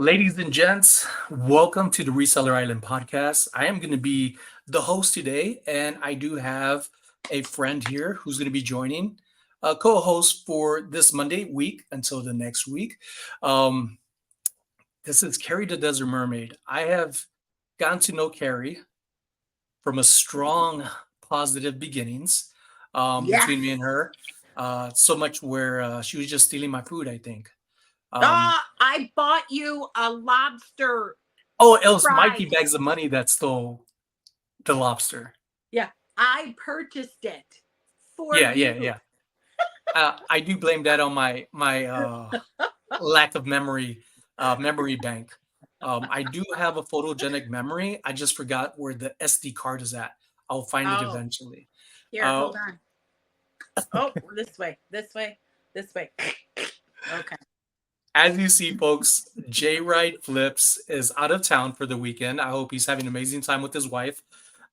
Ladies and gents, welcome to the Reseller Island podcast. I am going to be the host today, and I do have a friend here who's going to be joining, a co host for this Monday week until the next week. Um, this is Carrie the Desert Mermaid. I have gotten to know Carrie from a strong, positive beginnings Yes. between me and her. So much where she was just stealing my food, I think. Um, I bought you a lobster oh, it was Mikey fry. Bags of Money that stole the lobster. Yeah, I purchased it for Yeah, yeah, you. yeah. I do blame that on my lack of memory bank. I do have a photogenic memory. I just forgot where the SD card is at. I'll find it Oh, eventually. here, Uh, hold on. Oh, this way, this way, this way. Okay. as you see, folks, J Ride Flips is out of town for the weekend. I hope he's having an amazing time with his wife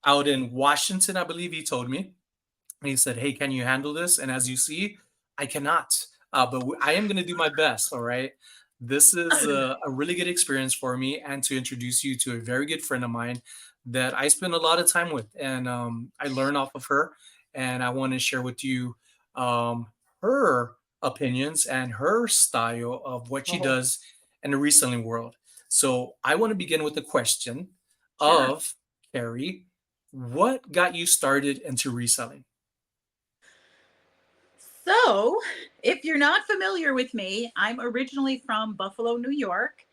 out in Washington, I believe he told me. And he said, "Hey, can you handle this?" And as you see, I cannot, but I am going to do my best. All right. This is a really good experience for me, and to introduce you to a very good friend of mine that I spend a lot of time with, and I learn off of her. And I want to share with you um, her opinions and her style of what she Oh, does in the reselling world. So I want to begin with the question sure. of Carrie, what got you started into reselling? So, if you're not familiar with me, I'm originally from Buffalo, New York,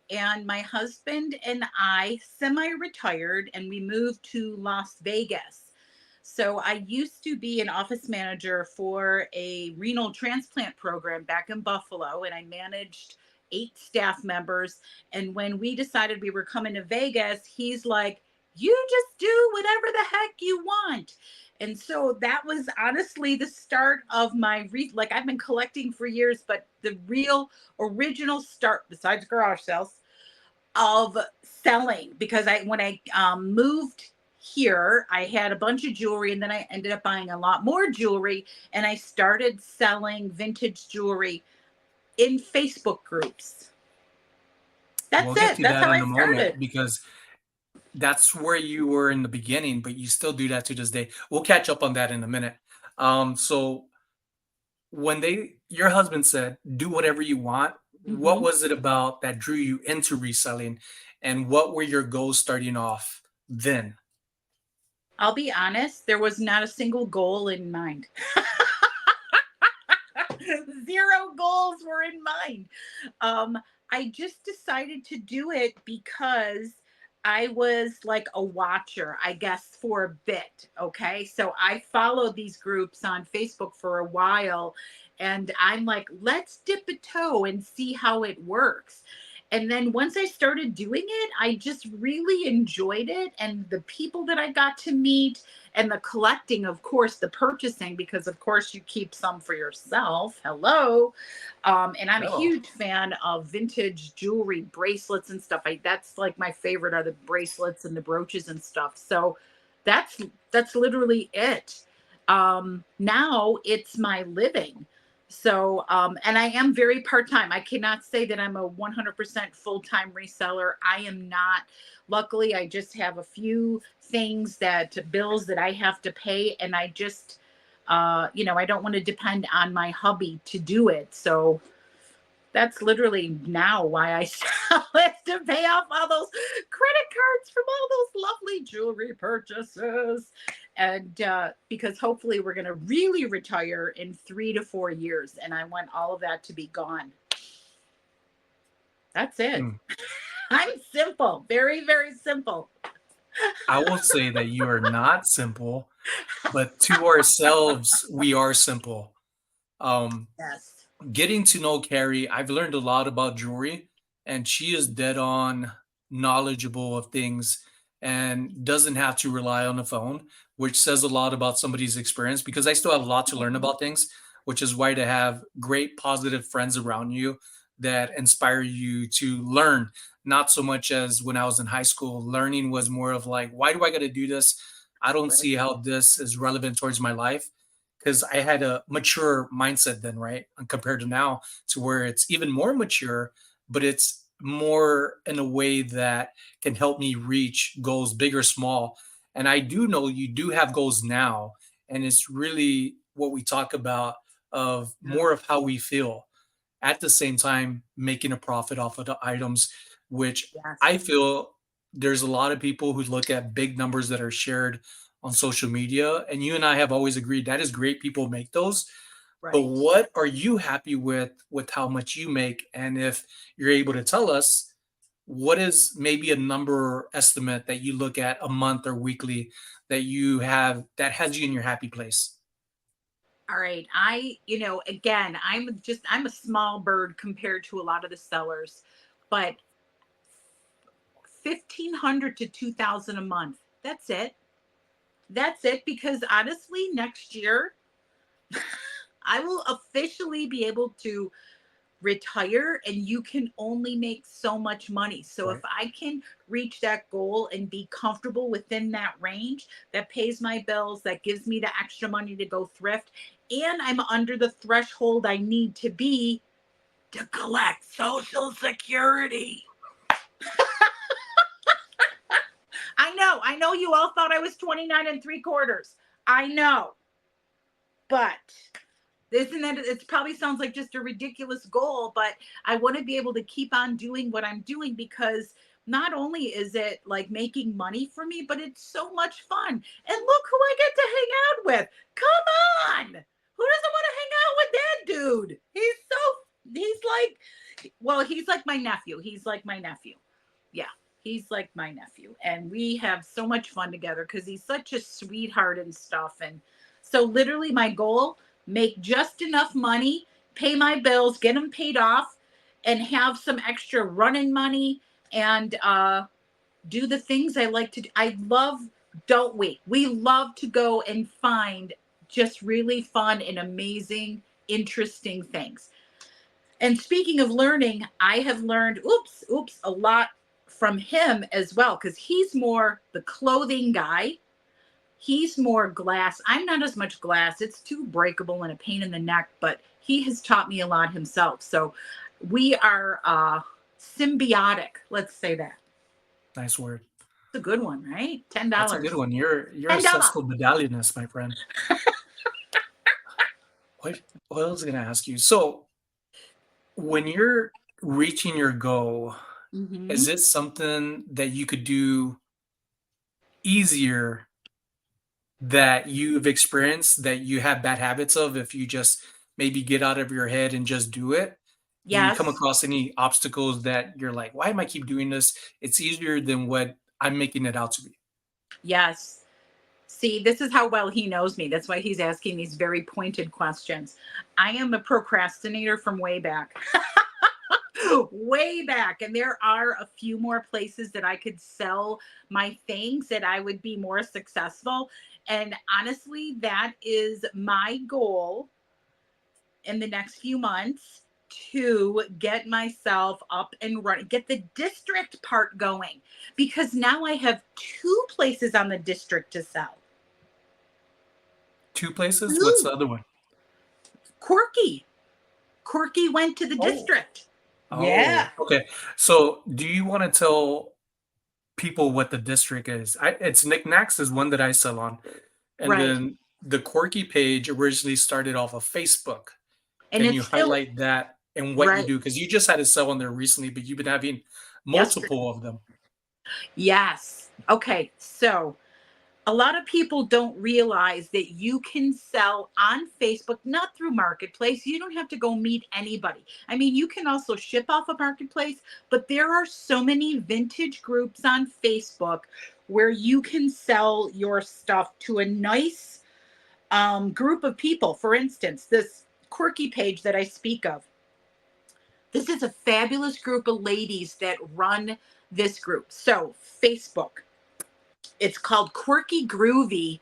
and my husband and I semi retired and we moved to Las Vegas. So, I used to be an office manager for a renal transplant program back in Buffalo, and I managed 8 staff members. And when we decided we were coming to Vegas, he's like, "You just do whatever the heck you want." And so that was honestly the start of my like I've been collecting for years, but the real original start, besides garage sales, of selling, because I when I moved here, I had a bunch of jewelry, and then I ended up buying a lot more jewelry, and I started selling vintage jewelry in Facebook groups. That's We'll get it. to That's that how in I a started. moment because that's where you were in the beginning, but you still do that to this day. We'll catch up on that in a minute. So when your husband said, "Do whatever you want," what Hmm. was it about that drew you into reselling, and what were your goals starting off then? I'll be honest, there was not a single goal in mind. Zero goals were in mind. Um, I just decided to do it because I was like a watcher, I guess, for a bit. Okay. So I followed these groups on Facebook for a while, and I'm like, let's dip a toe and see how it works. And then once I started doing it, I just really enjoyed it. And the people that I got to meet, and the collecting, of course, the purchasing, because of course you keep some for yourself. Hello. And I'm a Oh, huge fan of vintage jewelry, bracelets and stuff. That's like my favorite, are the bracelets and the brooches and stuff. So that's that's literally it. Now it's my living. So, and I am very part time. I cannot say that I'm a 100% full time reseller. I am not. Luckily, I just have a few things, that bills that I have to pay, and I just, I don't want to depend on my hubby to do it. So that's literally now why I sell it, to pay off all those credit cards from all those lovely jewelry purchases. And because hopefully we're going to really retire in 3 to 4 years, and I want all of that to be gone. That's it. hmm. I'm simple, very, very simple. I will say that you are not simple, but to ourselves, we are simple. Um, Yes. Getting to know Carrie, I've learned a lot about jewelry, and she is dead on knowledgeable of things and doesn't have to rely on the phone, which says a lot about somebody's experience because I still have a lot to learn about things, which is why to have great positive friends around you that inspire you to learn. Not so much as when I was in high school, learning was more of like, why do I got to do this? I don't Right. see how this is relevant towards my life because I had a mature mindset then, right? And compared to now, to where it's even more mature, but it's more in a way that can help me reach goals, big or small. And I do know you do have goals now, and it's really what we talk about of Yeah. more of how we feel at the same time making a profit off of the items, which Yes. I feel there's a lot of people who look at big numbers that are shared on social media. And you and I have always agreed that is great. People make those. But Right. what are you happy with how much you make? And if you're able to tell us, what is maybe a number or estimate that you look at a month or weekly that you have that has you in your happy place? All right. Again, I'm a small bird compared to a lot of the sellers, but 1,500 to 2,000 a month. That's it. That's it. Because honestly, next year I will officially be able to retire, and you can only make so much money. So if Right. I can reach that goal and be comfortable within that range that pays my bills, that gives me the extra money to go thrift, and I'm under the threshold I need to be to collect Social Security. I know you all thought I was 29 and three quarters. I know. But isn't that it probably sounds like just a ridiculous goal, but I want to be able to keep on doing what I'm doing because not only is it like making money for me, but it's so much fun. And look who I get to hang out with. Come on. Who doesn't want to hang out with that dude? He's he's like my nephew. He's like my nephew. Yeah, he's like my nephew. And we have so much fun together because he's such a sweetheart and stuff. And so, literally, my goal make just enough money, pay my bills, get them paid off, and have some extra running money and do the things I like to do. I love, don't we? We love to go and find just really fun and amazing, interesting things. And speaking of learning, I have learned, a lot from him as well, because he's more the clothing guy. He's more glass. I'm not as much glass. It's too breakable and a pain in the neck, but he has taught me a lot himself. So we are symbiotic. Let's say that. Nice word. It's a good one, right? $10. That's a good one. You're a $10. sesquipedalianist, my friend. What what else was I gonna ask you? So when you're reaching your goal, Mm-hmm. is it something that you could do easier that you've experienced that you have bad habits of if you just maybe get out of your head and just do it? Do you come Yes. across any obstacles that you're like, why am I keep doing this? It's easier than what I'm making it out to be. Yes. See, this is how well he knows me. That's why he's asking these very pointed questions. I am a procrastinator from way back. Way back. And there are a few more places that I could sell my things that I would be more successful. And honestly, that is my goal in the next few months to get myself up and running, get the district part going, because now I have two places on the district to sell. Two places? What's Two. the other one? Quirky. Quirky went to the Oh, district. Yeah. oh, okay. So do you want to tell people what the district is? It's Knickknacks is one that I sell on. And Right. then the Quirky page originally started off of Facebook. And Can you it's still highlight that and what you right. do? Because you just had a sell on there recently, but you've been having Yesterday. multiple of them. Yes. Okay. So a lot of people don't realize that you can sell on Facebook, not through Marketplace. You don't have to go meet anybody. I mean, you can also ship off a Marketplace, but there are so many vintage groups on Facebook where you can sell your stuff to a nice group of people. For instance, this quirky page that I speak of, this is a fabulous group of ladies that run this group. So, Facebook, it's called Quirky Groovy,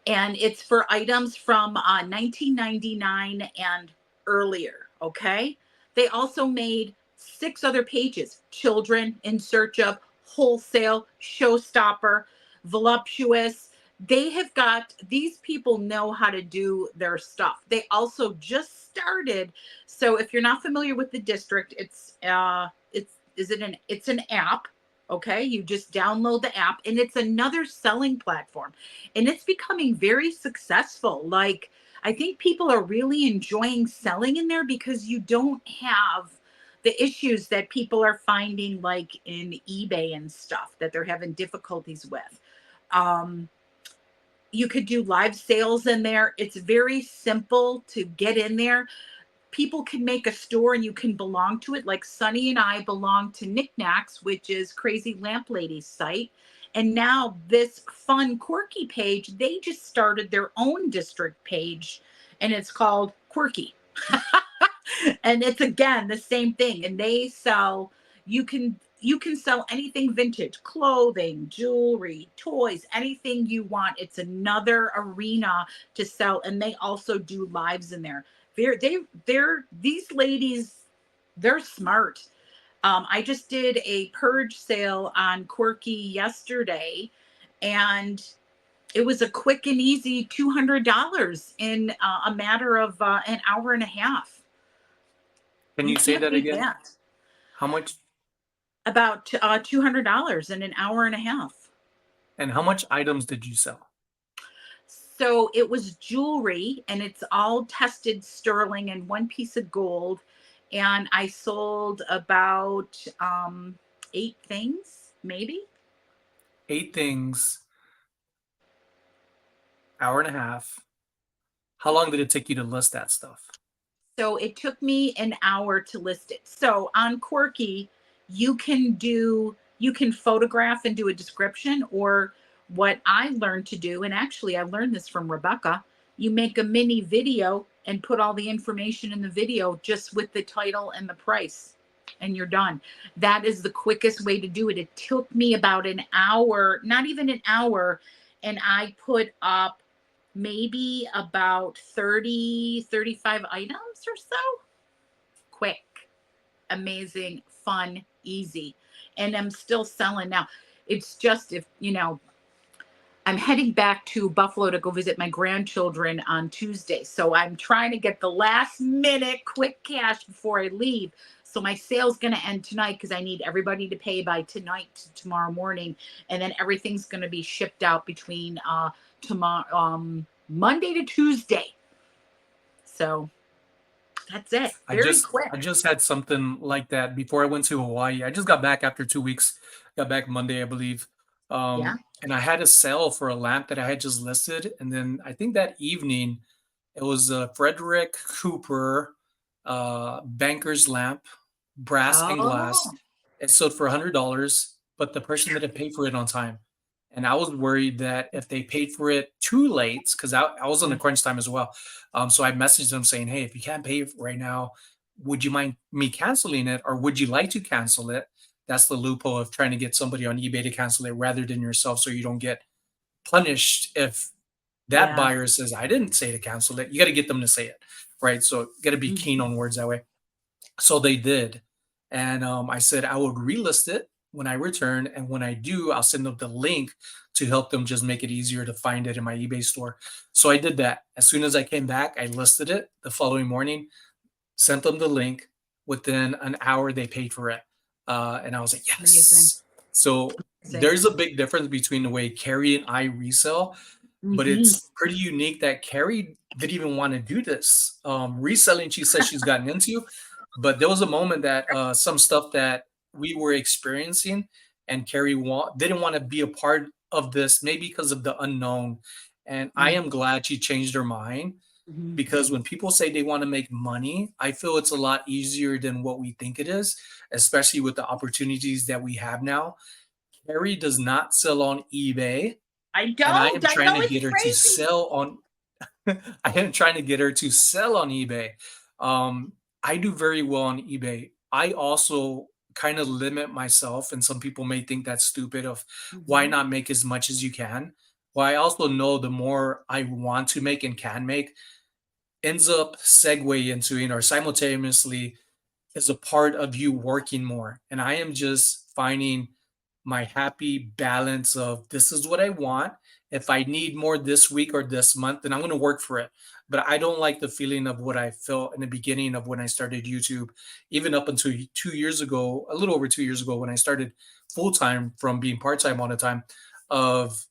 and it's for items from 1999 and earlier. Okay. They also made six other pages: children in search of, wholesale, showstopper, voluptuous. They have got, these people know how to do their stuff. They also just started. So if you're not familiar with the district, it's is it an it's an app. Okay, you just download the app and it's another selling platform. And it's becoming very successful. Like, I think people are really enjoying selling in there because you don't have the issues that people are finding like in eBay and stuff that they're having difficulties with. Um, you could do live sales in there. It's very simple to get in there. People can make a store and you can belong to it. Like Sunny and I belong to Knickknacks, which is Crazy Lamp Lady's site. And now this fun, quirky page, they just started their own district page and it's called Quirky. And it's again the same thing. And they sell, you can sell anything vintage, clothing, jewelry, toys, anything you want. It's another arena to sell. And they also do lives in there. They're these ladies, they're smart. I just did a purge sale on Quirky yesterday, and it was a quick and easy $200 in a matter of an hour and a half. Can You you say can't that beat again? that. How much About $200 in an hour and a half. and how much items did you sell? So it was jewelry and it's all tested sterling and one piece of gold. And I sold about 8 things, maybe. 8 things, hour and a half. How long did it take you to list that stuff? So it took me an hour to list it. So on Quirky, you can photograph and do a description, or what I learned to do, and actually I learned this from Rebecca, you make a mini video and put all the information in the video just with the title and the price, and you're done. That is the quickest way to do it. It took me about an hour, not even an hour, and I put up maybe about 30, 35 items or so. Quick, amazing, fun, easy. And I'm still selling now. It's just, if I'm heading back to Buffalo to go visit my grandchildren on Tuesday. So I'm trying to get the last minute quick cash before I leave. So my sale's going to end tonight because I need everybody to pay by tonight to tomorrow morning. And then everything's going to be shipped out between tomorrow, Monday to Tuesday. So that's it. I Very just quick. I just had something like that before I went to Hawaii. I just got back after 2 weeks. Got back Monday, I believe. Yeah. And I had a sale for a lamp that I had just listed, and then I think that evening it was a Frederick Cooper banker's lamp, brass and glass. Oh. It sold for $100, but the person didn't pay for it on time. And I was worried that if they paid for it too late, because I was on a crunch time as well. So I messaged them saying, hey, if you can't pay right now, would you mind me canceling it, or would you like to cancel it? That's the loophole of trying to get somebody on eBay to cancel it rather than yourself, so you don't get punished if that Yeah. buyer says, I didn't say to cancel it. You got to get them to say it, right? So got to be keen Mhm. on words that way. So they did. And I said I would relist it when I return. And when I do, I'll send them the link to help them just make it easier to find it in my eBay store. So I did that. As soon as I came back, I listed it the following morning, sent them the link. Within an hour, they paid for it. And I was like, Amazing. yes. So Amazing. there's a big difference between the way Carrie and I resell, but Hmm. it's pretty unique that Carrie didn't even want to do this. Reselling, she says she's gotten into, but there was a moment that some stuff that we were experiencing, and Carrie didn't want to be a part of this, maybe because of the unknown. And I am glad she changed her mind, Hmm. because when people say they want to make money, I feel it's a lot easier than what we think it is, especially with the opportunities that we have now. Carrie does not sell on eBay, I and I don't. am I trying know to it's get her to crazy. sell on I am trying to get her to sell on eBay. Um, I do very well on eBay. I also kind of limit myself, and some people may think that's stupid of why Hmm. not make as much as you can. Well, I also know the more I want to make and can make ends up segue into, or simultaneously is a part of you working more. And I am just finding my happy balance of this is what I want. If I need more this week or this month, then I'm going to work for it. but I don't like the feeling of what I felt in the beginning of when I started YouTube, even up until 2 years ago, a little over 2 years ago, when I started full time from being part time all the time, of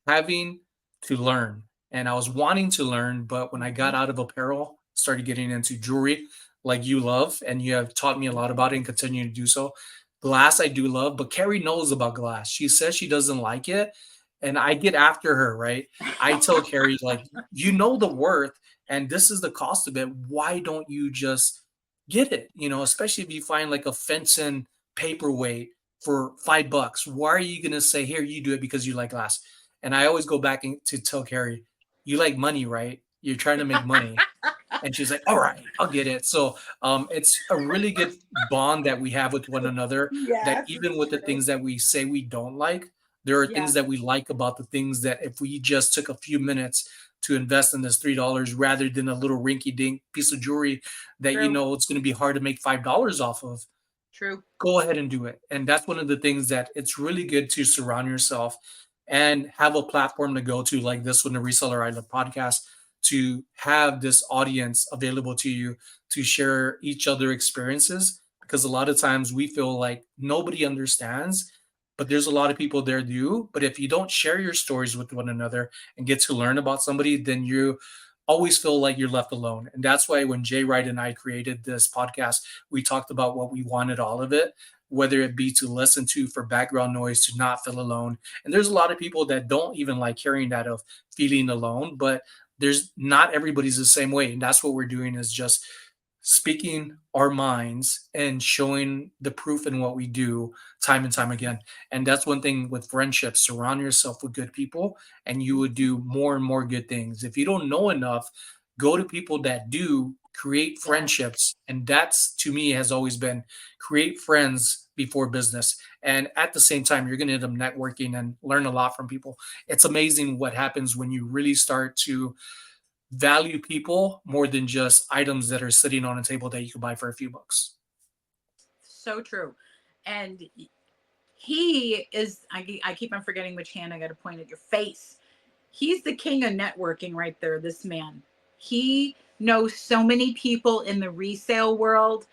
having to learn. And I was wanting to learn, but when I got Mhm. out of apparel, started getting into jewelry like you love, and you have taught me a lot about it and continue to do so. Glass, I do love, but Carrie knows about glass. She says she doesn't like it, and I get after her, right? I tell Carrie, like, you know the worth, and this is the cost of it. Why don't you just get it? Especially if you find like a Fenton paperweight for $5. Why are you gonna say, here, you do it because you like glass? And I always go back to tell Carrie, you like money, right? You're trying to make money. And she's like, all right, I'll get it. So it's a really good bond that we have with one another, that Yes, even it's with the true. things that we say we don't like, there are things Yes, that we like about the things that if we just took a few minutes to invest in this $3 rather than a little rinky dink piece of jewelry that true, it's going to be hard to make $5 off of, true. go ahead and do it. And that's one of the things that it's really good to surround yourself and have a platform to go to like this one, the Reseller Island podcast, to have this audience available to you to share each other experiences. Because a lot of times we feel like nobody understands, but there's a lot of people there do. But if you don't share your stories with one another and get to learn about somebody, then you always feel like you're left alone. And that's why when Jay Wright and I created this podcast, we talked about what we wanted all of it, whether it be to listen to for background noise, to not feel alone. And there's a lot of people that don't even like hearing that of feeling alone, but there's not everybody's the same way. And that's what we're doing, is just speaking our minds and showing the proof in what we do time and time again. And that's one thing with friendships: surround yourself with good people and you would do more and more good things. If you don't know enough, go to people that do, create Yes. friendships. And that's, to me, has always been, create friends before business. And at the same time, you're going to end up networking and learn a lot from people. It's amazing what happens when you really start to value people more than just items that are sitting on a table that you could buy for a few bucks. So true. And he is, I keep on forgetting which hand I got to point at your face. He's the king of networking right there, this man. He knows so many people in the resale world.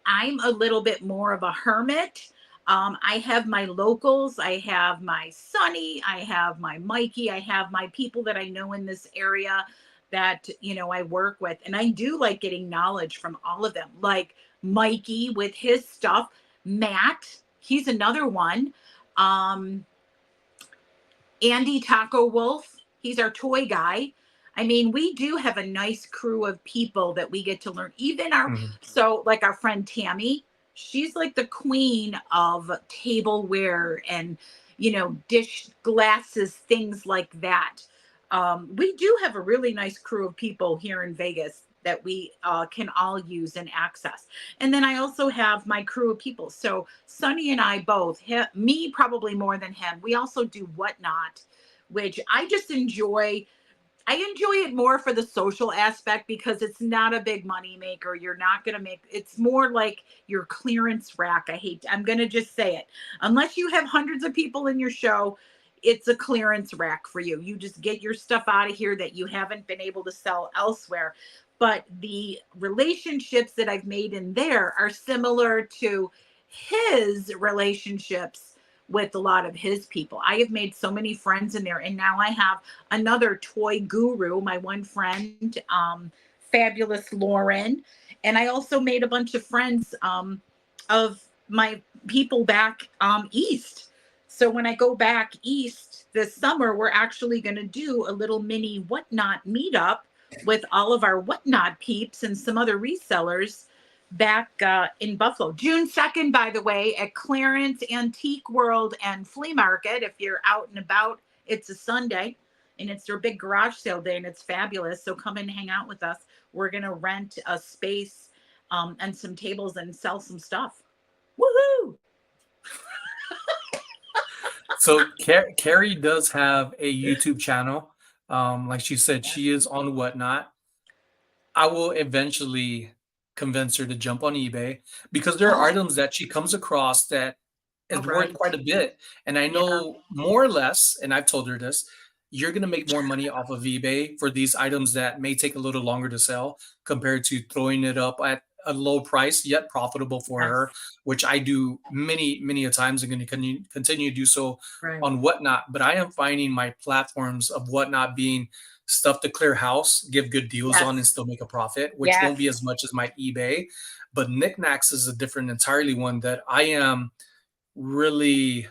I'm a little bit more of a hermit. I have my locals. I have my Sonny. I have my Mikey. I have my people that I know in this area that, I work with. And I do like getting knowledge from all of them. Like Mikey with his stuff. Matt, he's another one. Um, Andy Taco Wolf, he's our toy guy. I mean, we do have a nice crew of people that we get to learn. Even Mhm. so like our friend Tammy, she's like the queen of tableware and, dish glasses, things like that. We do have a really nice crew of people here in Vegas that we can all use and access. And then I also have my crew of people. So Sonny and I both, me probably more than him, we also do Whatnot, which I just enjoy. I enjoy it more for the social aspect because it's not a big money maker. You're not going to make it's more like your clearance rack. I'm going to just say it. Unless you have hundreds of people in your show, it's a clearance rack for you. You just get your stuff out of here that you haven't been able to sell elsewhere. But the relationships that I've made in there are similar to his relationships with a lot of his people. I have made so many friends in there, and now I have another toy guru, my one friend, fabulous Lauren. And I also made a bunch of friends of my people back east. So when I go back east this summer, we're actually going to do a little mini Whatnot meetup with all of our Whatnot peeps and some other resellers back in Buffalo. June 2nd, by the way, at Clarence Antique World and Flea Market. If you're out and about, it's a Sunday and it's their big garage sale day and it's fabulous. So come and hang out with us. We're going to rent a space and some tables and sell some stuff. Woohoo! So Carrie does have a YouTube channel. Like she said, Yes. she is on Whatnot. I will eventually convince her to jump on eBay, because there are Oh, items that she comes across that all is worth right. quite a bit. And I Yeah. know more or less, and I've told her this, you're going to make more money off of eBay for these items that may take a little longer to sell compared to throwing it up at a low price yet profitable for Yes. her, which I do many a times and going to continue to do so Right. on Whatnot. But I am finding my platforms of Whatnot being stuff to clear house, give good deals on, and Yes. still make a profit, which won't be Yes. as much as my eBay. But knickknacks is a different entirely one that I am really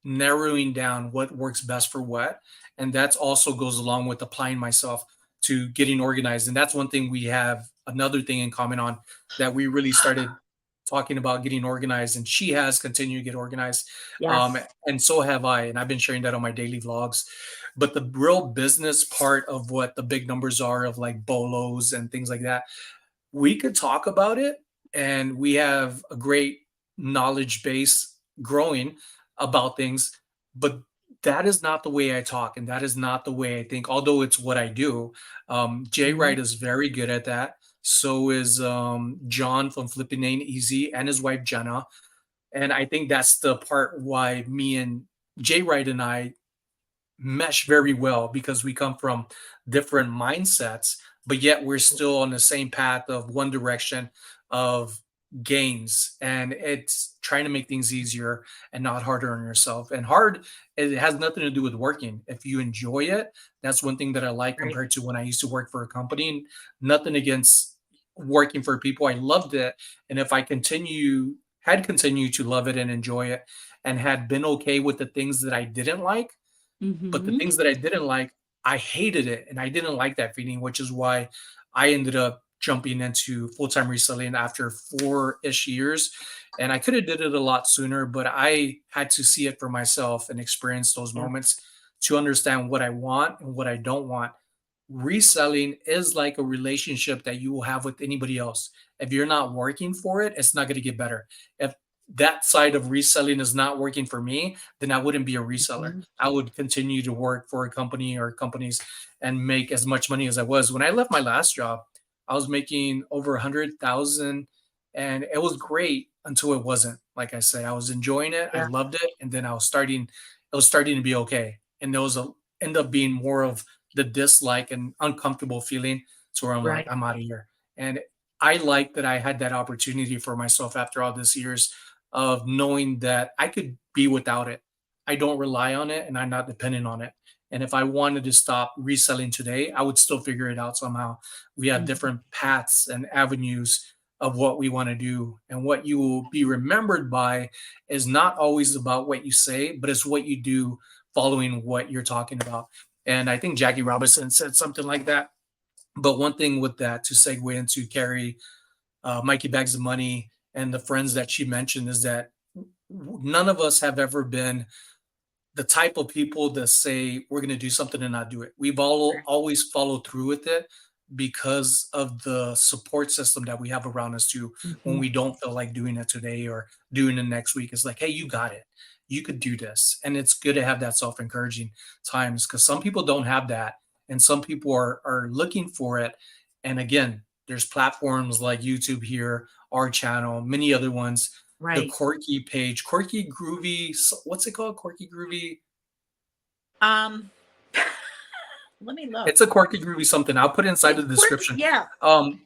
narrowing down what works best for what. And that's also goes along with applying myself to getting organized. And that's one thing we have another thing in common on, that we really started talking about getting organized. And she has continued to get organized. Um, Yes. and so have I. And I've been sharing that on my daily vlogs. But the real business part of what the big numbers are of like bolos and things like that, we could talk about it, and we have a great knowledge base growing about things, but that is not the way I talk, and that is not the way I think, although it's what I do. Jay Mhm. Wright is very good at that. So is John from Flipping Ain't Easy, and his wife Jenna. And I think that's the part why me and Jay Wright and I mesh very well, because we come from different mindsets, but yet we're still on the same path of one direction of gains. And it's trying to make things easier and not harder on yourself. And hard, it has nothing to do with working. If you enjoy it, that's one thing that I like Right. compared to when I used to work for a company. Nothing against working for people. I loved it. And if I had continued to love it and enjoy it, and had been okay with the things that I didn't like, but the Mhm. things that I didn't like, I hated it, and I didn't like that feeling, which is why I ended up jumping into full-time reselling after 4-ish years. And I could have did it a lot sooner, but I had to see it for myself and experience those Yeah. moments to understand what I want and what I don't want. Reselling is like a relationship that you will have with anybody else. If you're not working for it, it's not going to get better. If that side of reselling is not working for me, then I wouldn't be a reseller. Mhm. I would continue to work for a company or companies and make as much money as I was. When I left my last job, I was making over 100,000, and it was great until it wasn't. Like I said, I was enjoying it. I Yeah. loved it. And then it was starting to be okay. And there was end up being more of the dislike and uncomfortable feeling, to where I'm like, Right. I'm out of here. And I like that I had that opportunity for myself after all these years of knowing that I could be without it. I don't rely on it and I'm not dependent on it. And if I wanted to stop reselling today, I would still figure it out somehow. We have Mhm. different paths and avenues of what we want to do. And what you will be remembered by is not always about what you say, but it's what you do following what you're talking about. And I think Jackie Robinson said something like that. But one thing with that, to segue into Carrie, Mikey Bags of Money, and the friends that she mentioned, is that none of us have ever been the type of people that say we're going to do something and not do it. We've all Right. always followed through with it because of the support system that we have around us too. When Mhm. we don't feel like doing it today or doing it next week, it's like, hey, you got it. You could do this. And it's good to have that self-encouraging times, because some people don't have that. And some people are looking for it. And again, there's platforms like YouTube here, our channel, many other ones, the Right. Quirky page, Quirky Groovy. What's it called? Quirky Groovy. Um, let me look. It's a Quirky Groovy something. I'll put it inside the It's quirky. description. Yeah. Um,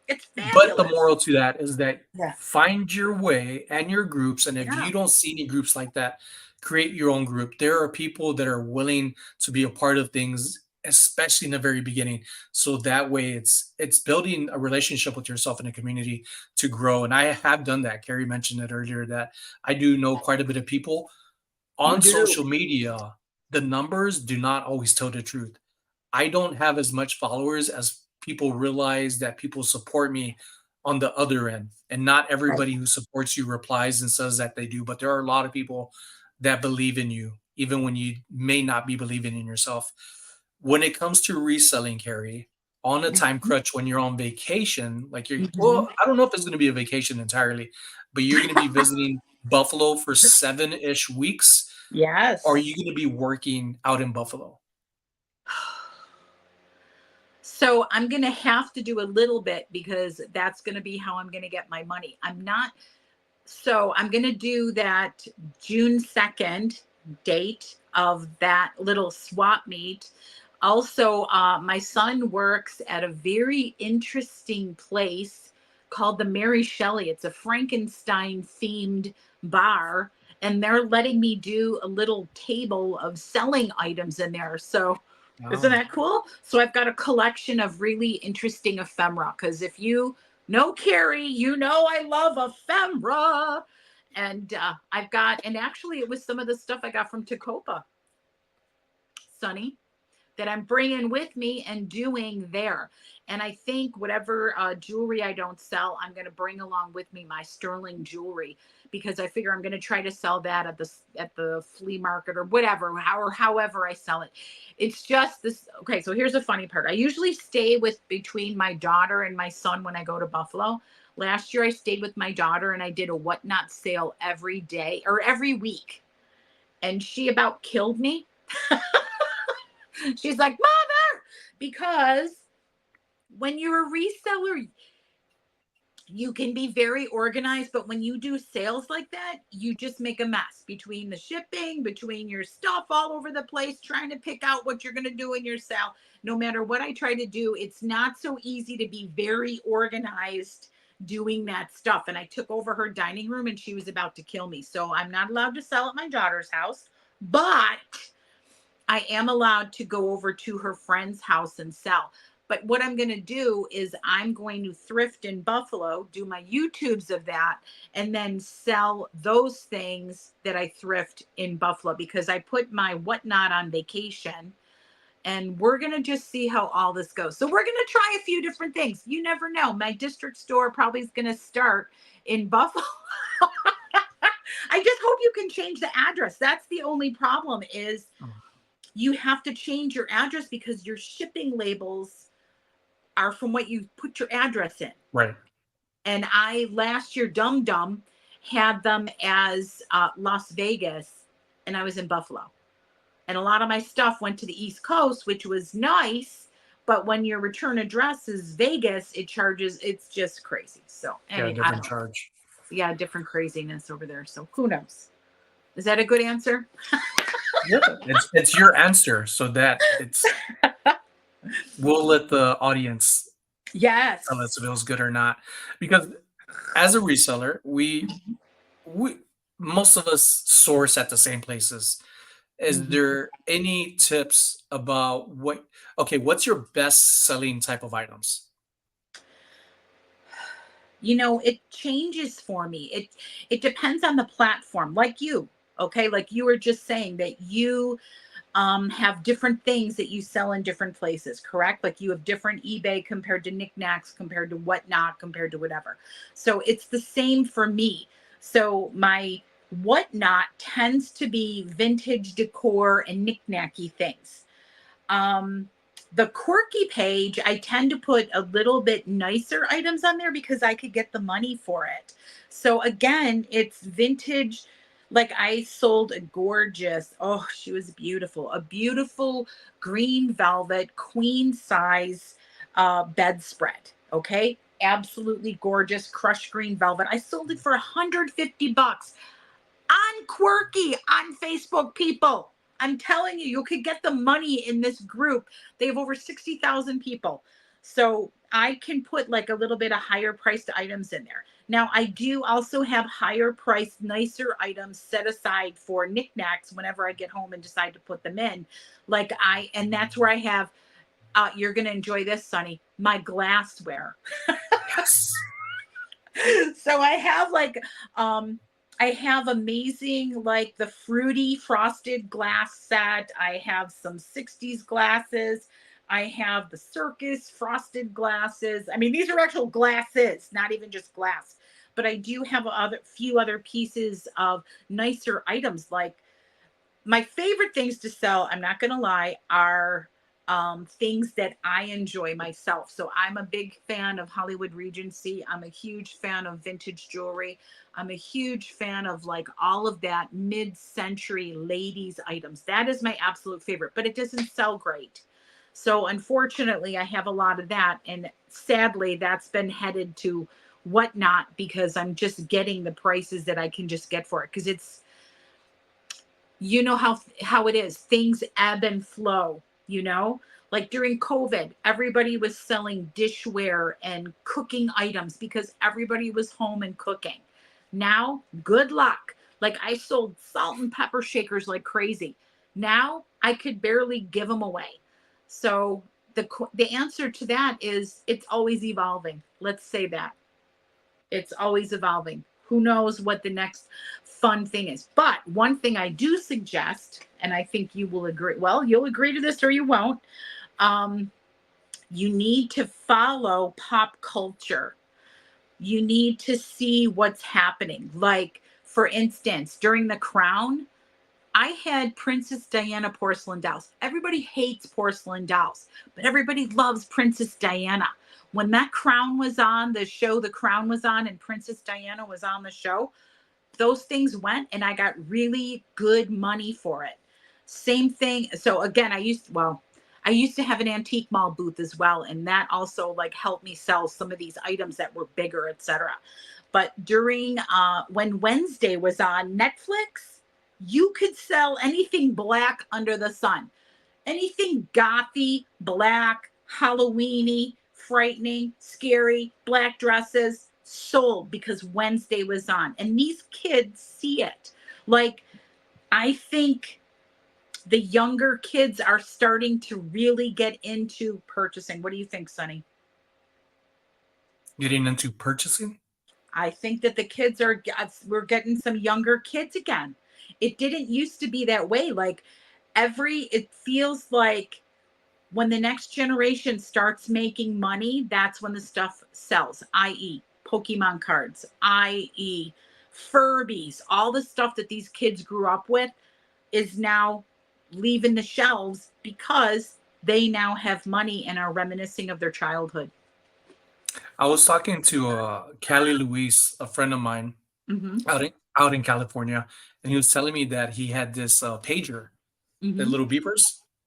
It's but the fabulous. moral to that is that Yeah. find your way and your groups. And if Yeah. you don't see any groups like that, create your own group. There are people that are willing to be a part of things, especially in the very beginning. So that way it's building a relationship with yourself and a community to grow. And I have done that. Carrie mentioned it earlier that I do know quite a bit of people You on do. social media. The numbers do not always tell the truth. I don't have as much followers as people realize that people support me on the other end. And not Right. everybody who supports you replies and says that they do, but there are a lot of people that believe in you, even when you may not be believing in yourself. When it comes to reselling, Carrie, on a time Mhm. crunch, when you're on vacation, like Mhm. I don't know if it's going to be a vacation entirely, but you're going to be visiting Buffalo for 7-ish weeks. Or are Yes. you going to be working out in Buffalo? So I'm going to have to do a little bit because that's going to be how I'm going to get my money. I'm not. So I'm going to do that June 2nd date. of that little swap meet. Also, my son works at a very interesting place called the Mary Shelley. It's a Frankenstein themed bar, and they're letting me do a little table of selling items in there. So, isn't Oh, that cool? So, I've got a collection of really interesting ephemera because if you know Carrie, you know I love ephemera. And I've got, and actually, it was some of the stuff I got from Tacopa, Sonny, that I'm bringing with me and doing there. And I think whatever jewelry I don't sell, I'm going to bring along with me my sterling jewelry because I figure I'm going to try to sell that at the flea market or whatever, however I sell it. It's just this. Okay, so here's the funny part. I usually stay with between my daughter and my son when I go to Buffalo. Last year I stayed with my daughter and I did a whatnot sale every day or every week. And she about killed me. She's like, Mother, because when you're a reseller, you can be very organized, but when you do sales like that, you just make a mess between the shipping, between your stuff all over the place, trying to pick out what you're going to do in your sale. No matter what I try to do, it's not so easy to be very organized doing that stuff. And I took over her dining room and she was about to kill me. So I'm not allowed to sell at my daughter's house, but I am allowed to go over to her friend's house and sell. But what I'm going to do is I'm going to thrift in Buffalo, do my YouTubes of that, and then sell those things that I thrift in Buffalo because I put my whatnot on vacation. And we're going to just see how all this goes. So we're going to try a few different things. You never know. My district store probably is going to start in Buffalo. I just hope you can change the address. That's the only problem is you have to change your address because your shipping labels are from what you put your address in. right. And I last year, Dum had them as Las Vegas, and I was in Buffalo. And a lot of my stuff went to the East Coast, which was nice. But when your return address is Vegas, it's just crazy. So, Yeah, anyway, I different don't know. charge. Yeah, different craziness over there. So, who knows? Is that a good answer? Yeah, it's your answer, so that it's we'll let the audience tell Yes. us if it was good or not. Because as a reseller, we most of us source at the same places. Is Mhm. there any tips about what's your best selling type of items? It changes for me. It depends on the platform. Like you, okay? Like you were just saying that you have different things that you sell in different places, correct? Like you have different eBay compared to knickknacks, compared to whatnot, compared to whatever. So it's the same for me. So my whatnot tends to be vintage decor and knickknacky things. Um, the quirky page, I tend to put a little bit nicer items on there because I could get the money for it. So again, it's vintage. Like I sold a gorgeous, oh, she was beautiful, a beautiful green velvet queen size bedspread. Okay. Absolutely gorgeous crushed green velvet. I sold it for $150 on Quirky on Facebook, people. I'm telling you, you could get the money in this group. They have over 60,000 people. So I can put like a little bit of higher priced items in there. Now, I do also have higher priced, nicer items set aside for knickknacks whenever I get home and decide to put them in. And that's where I have, you're going to enjoy this, Sonny, my glassware. Yes. So um I have amazing like the fruity frosted glass set. I have some 60s glasses. I have the circus frosted glasses. I mean, these are actual glasses, not even just glass. But I do have a few other pieces of nicer items like my favorite things to sell, I'm not going to lie, are things that I enjoy myself. So I'm a big fan of Hollywood Regency. I'm a huge fan of vintage jewelry. I'm a huge fan of like all of that mid-century ladies items. That is my absolute favorite, but it doesn't sell great. So unfortunately, I have a lot of that. And sadly, that's been headed to whatnot because I'm just getting the prices that I can just get for it. Because you know how it is, things ebb and flow, you know, like during COVID everybody was selling dishware and cooking items because everybody was home and cooking. Now good luck, like I sold salt and pepper shakers like crazy. Now I could barely give them away. So the answer to that is it's always evolving, let's say that. It's always evolving. Who knows what the next fun thing is? But one thing I do suggest, and I think you will agree, well, you'll agree to this or you won't. Um, you need to follow pop culture. You need to see what's happening. Like, for instance, during The Crown, I had Princess Diana porcelain dolls. Everybody hates porcelain dolls, but everybody loves Princess Diana. When that crown was on, the show The Crown was on, and Princess Diana was on the show, those things went and I got really good money for it. Same thing. So again, I used to have an antique mall booth as well, and that also like helped me sell some of these items that were bigger, etc. But during when Wednesday was on Netflix, you could sell anything black under the sun. Anything gothy, black, Halloweeny, frightening, scary, black dresses sold because Wednesday was on. And these kids see it. Like, I think the younger kids are starting to really get into purchasing. What do you think, Sonny? Getting into purchasing. I think that the kids are, we're getting some younger kids again. It didn't used to be that way. Like, it feels like when the next generation starts making money, that's when the stuff sells, i.e., Pokemon cards, i.e., Furbies, all the stuff that these kids grew up with is now leaving the shelves because they now have money and are reminiscing of their childhood. I was talking to Callie Luis, a friend of mine Mm-hmm. out in California, and he was telling me that he had this pager, the Mm-hmm. little beepers.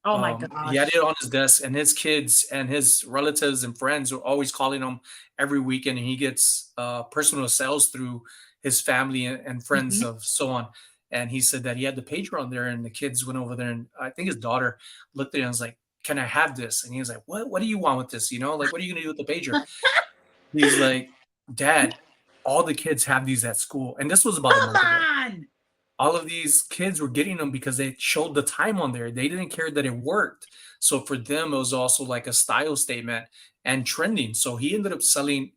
Oh my He had gosh. it on his desk, and his kids and his relatives and friends are always calling him every weekend. And he gets personal sales through his family and friends Mm-hmm. of so on. And he said that he had the pager on there, and the kids went over there, and I think his daughter looked at him and was like, "Can I have this?" And he was like, "What? What do you want with this? You know, like what are you gonna do with the pager?" He's like, "Dad, all the kids have these at school," and this was about a Come month ago. on. All of these kids were getting them because they showed the time on there. They didn't care that it worked. So for them, it was also like a style statement and trending. So he ended up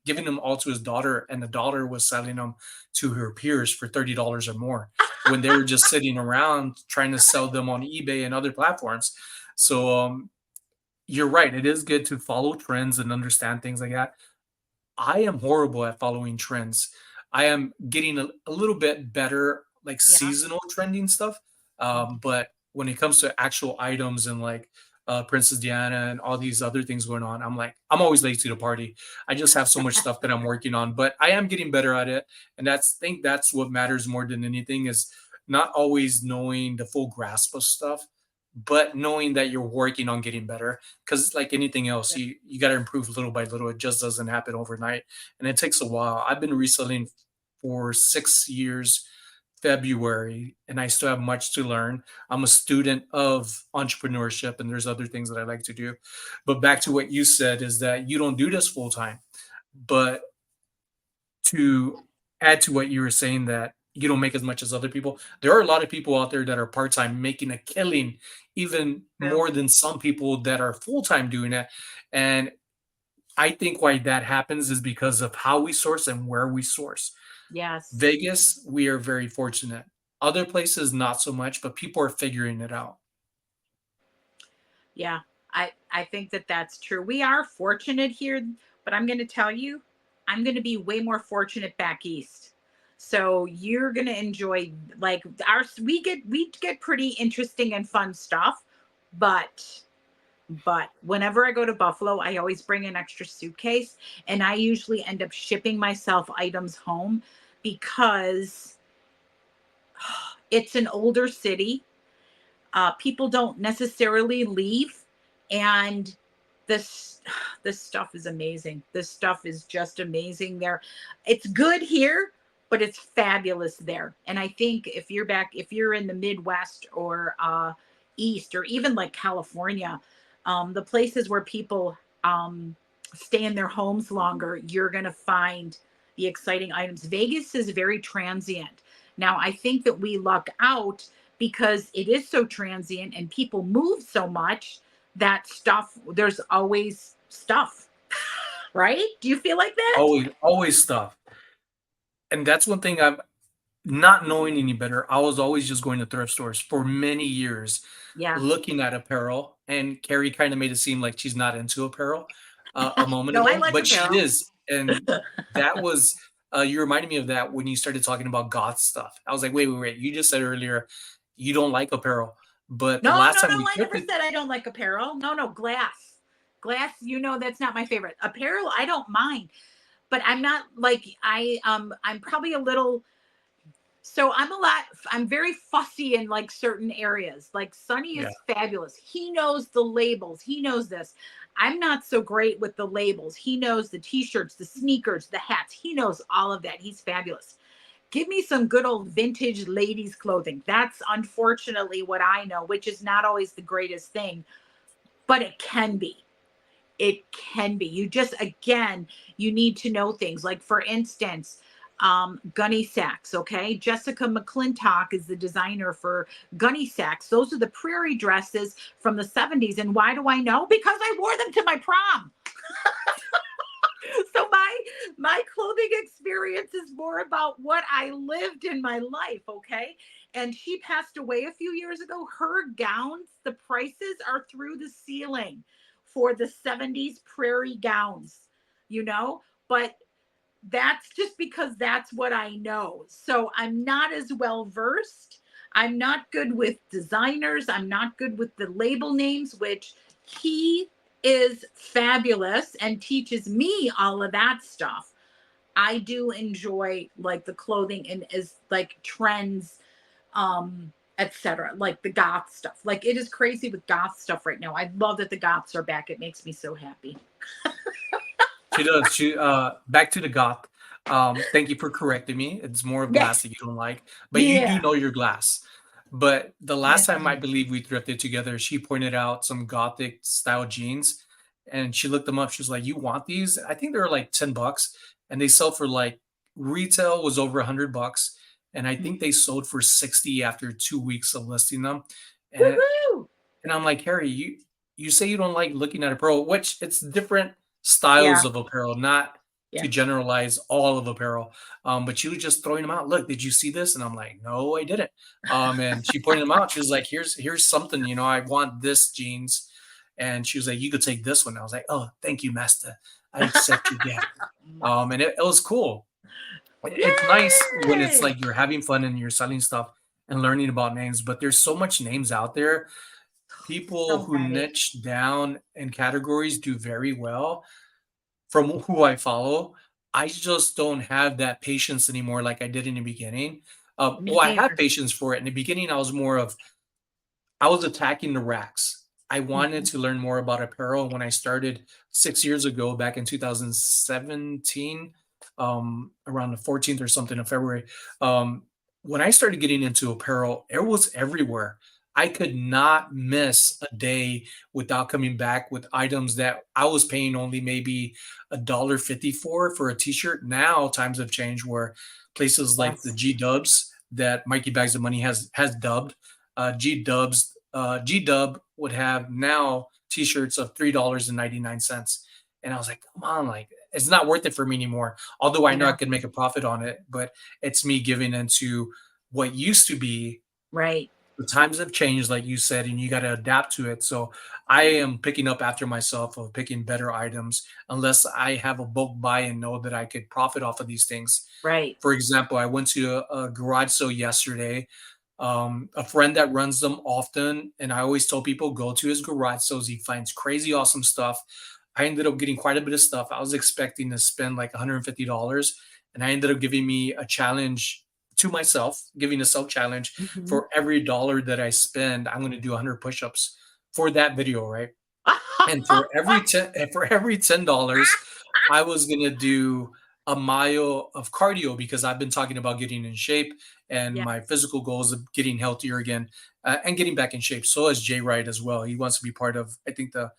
giving them all to his daughter, and the daughter was selling them to her peers for $30 or more when they were just sitting around trying to sell them on eBay and other platforms. So you're right. It is good to follow trends and understand things like that. I am horrible at following trends. I am getting a little bit better, like Yeah. seasonal trending stuff. Mhm. But when it comes to actual items and like Princess Diana and all these other things going on, I'm like, I'm always late to the party. I just have so much stuff that I'm working on, but I am getting better at it. And think that's what matters more than anything is not always knowing the full grasp of stuff, but knowing that you're working on getting better because like anything else you got to improve little by little. It just doesn't happen overnight, and it takes a while. I've been reselling for 6 years February, and I still have much to learn. I'm a student of entrepreneurship, and there's other things that I like to do. But back to what you said is that you don't do this full time. But to add to what you were saying, that you don't make as much as other people, there are a lot of people out there that are part-time making a killing, even True. more than some people that are full-time doing it. And I think why that happens is because of how we source and where we source. Yes. Vegas, we are very fortunate. Other places, not so much, but people are figuring it out. Yeah, I think that that's true. We are fortunate here, but I'm going to tell you, I'm going to be way more fortunate back east. So you're going to enjoy like we get pretty interesting and fun stuff, but whenever I go to Buffalo, I always bring an extra suitcase and I usually end up shipping myself items home because it's an older city. People don't necessarily leave, and this this stuff is amazing. This stuff is just amazing. There, it's good here, but it's fabulous there. And I think if you're in the Midwest or East or even like California, the places where people stay in their homes longer, you're going to find the exciting items. Vegas is very transient. Now, I think that we luck out because it is so transient and people move so much that there's always stuff, right? Do you feel like that? Always stuff. And that's one thing I've not knowing any better, I was always just going to thrift stores for many years, Yeah. looking at apparel, and Carrie kinda made it seem like she's not into apparel, a moment No, I ago, like but she apparel. is, and that was you reminded me of that when you started talking about goth stuff. I was like, "Wait, wait, wait, you just said earlier you don't like apparel," but the No, last no, time no. we I never thrifted. said I don't like apparel. No, no, glass. Glass, that's not my favorite. Apparel, I don't mind, but I'm not like I'm probably a little I'm very fussy in like certain areas. Like Sonny Yeah. is fabulous. He knows the labels. He knows this. I'm not so great with the labels. He knows the t-shirts, the sneakers, the hats. He knows all of that. He's fabulous. Give me some good old vintage ladies clothing. That's unfortunately what I know, which is not always the greatest thing, but it can be. It can be. You just, again, you need to know things. Like, for instance, gunny sacks. Okay. Jessica McClintock is the designer for gunny sacks. Those are the prairie dresses from the 70s. And why do I know? Because I wore them to my prom. So my clothing experience is more about what I lived in my life. Okay. And she passed away a few years ago. Her gowns, the prices are through the ceiling for the 70s prairie gowns, but that's just because that's what I know. So I'm not as well versed. I'm not good with designers. I'm not good with the label names, which he is fabulous and teaches me all of that stuff. I do enjoy like the clothing and is like trends, etc. Like the goth stuff. Like it is crazy with goth stuff right now. I love that the goths are back. It makes me so happy. She does. Back to the goth. Thank you for correcting me. It's more of glass Yes. that you don't like, but you do Yeah. know your glass. But the Yeah. last time I believe we thrifted together, she pointed out some gothic style jeans, and she looked them up. She was like, "You want these? I think they were like $10, and they sell for like retail was over $100, and I think they sold for 60 after 2 weeks of listing them." And Woohoo! and I'm like, "Harry, you say you don't like looking at apparel, which it's different Yeah. styles of apparel, not to Yeah. generalize all of apparel." But she was just throwing them out. "Look, did you see this?" And I'm like, "No, I didn't." And she pointed them out. She was like, "Here's something, I want this jeans." And she was like, "You could take this one." I was like, "Oh, thank you, master. I accept your gift." And it was cool. It's nice when it's Yay! like you're having fun and you're selling stuff and learning about names, but there's so much names out there. People So who many. niche down in categories do very well. From who I follow, I just don't have that patience anymore like I did in the beginning. Me Well, I had neither. patience for it. In the beginning, I was attacking the racks. I wanted Mhm. to learn more about apparel when I started 6 years ago, back in 2017, around the 14th or something of February. Um, when I started getting into apparel, it was everywhere. I could not miss a day without coming back with items that I was paying only maybe $1.50 for a t-shirt. Now times have changed where places like the Yes. G Dubs that Mikey Bags of Money has dubbed, G Dub would have now t-shirts of $3.99. And I was like, come on, like it's not worth it for me anymore. Although I I know I know. could make a profit on it, but it's me giving into what used to be. Right. The times have changed, like you said, and you got to adapt to it. So I am picking up after myself of picking better items unless I have a bulk buy and know that I could profit off of these things. Right. For example, I went to a garage sale yesterday. A friend that runs them often, and I always tell people go to his garage sales. He finds crazy awesome stuff. I ended up getting quite a bit of stuff. I was expecting to spend like $150, and I ended up giving me a challenge to myself, giving a self challenge. Mhm. For every dollar that I spend, I'm going to do 100 push-ups for that video, right? And for every $10, I was gonna do. a mile of cardio because I've been talking about getting in shape and Yeah. my physical goals of getting healthier again, and getting back in shape. So as Jay Wright as well. He wants to be part of, I think, the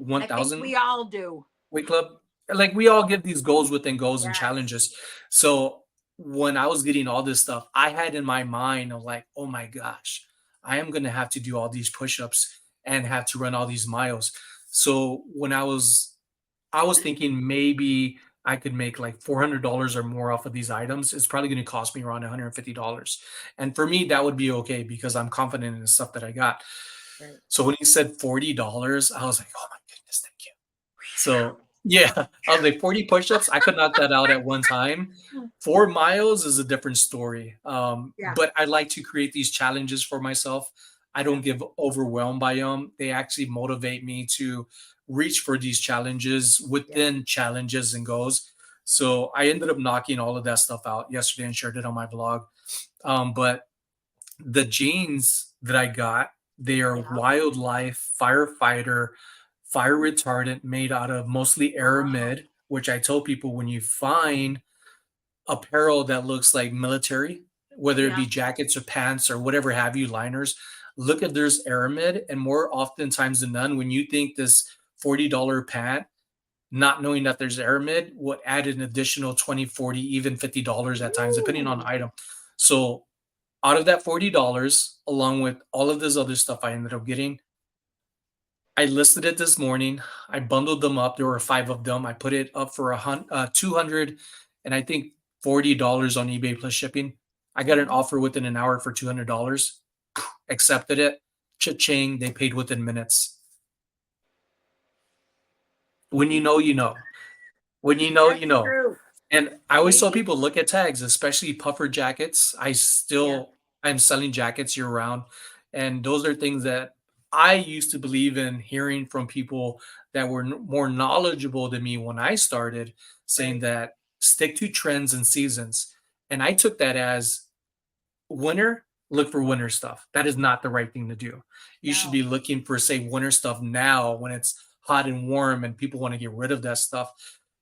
I think 1,000 we all do. weight club. Like we all give these goals within goals and Yes. challenges. So when I was getting all this stuff, I had in my mind of like, oh my gosh, I am gonna have to do all these push-ups and have to run all these miles. So when I was thinking maybe I could make like $400 or more off of these items. It's probably going to cost me around $150. And for me, that would be okay because I'm confident in the stuff that I got. Right. So when he said $40, I was like, oh my goodness, thank you. So yeah, I was like 40 push-ups. I could knock that out at one time. 4 miles is a different story. Yeah. But I like to create these challenges for myself. I Yeah. don't get overwhelmed by them. They actually motivate me to reach for these challenges Yeah. within challenges and goals. So I ended up knocking all of that stuff out yesterday and shared it on my vlog. But the jeans that I got, they are Yeah. wildlife firefighter fire retardant made out of mostly Wow. aramid, which I tell people when you find apparel that looks like military, whether it Yeah. be jackets or pants or whatever have you, liners, look if there's aramid. And more oftentimes than none, when you think this $40 pant, not knowing that there's aramid, would add an additional 20, 40, even $50 at times, depending on Ooh. the item. So out of that $40, along with all of this other stuff I ended up getting, I listed it this morning. I bundled them up. There were 5 of them. I put it up for 200 and I think $40 on eBay plus shipping. I got an Mhm. offer within an hour for $200. Accepted it. Cha-ching, they paid within minutes. When you know, you know. When you know, you That's know. true. And I always tell See? people look at tags, especially puffer jackets. Yeah. I'm selling jackets year round. And those are things that I used to believe in hearing from people that were more knowledgeable than me when I started, saying Right. that stick to trends and seasons. And I took that as winter, look for winter stuff. That is not the right thing to do. You should No. be looking for, say, winter stuff now when it's hot and warm and people want to get rid of that stuff.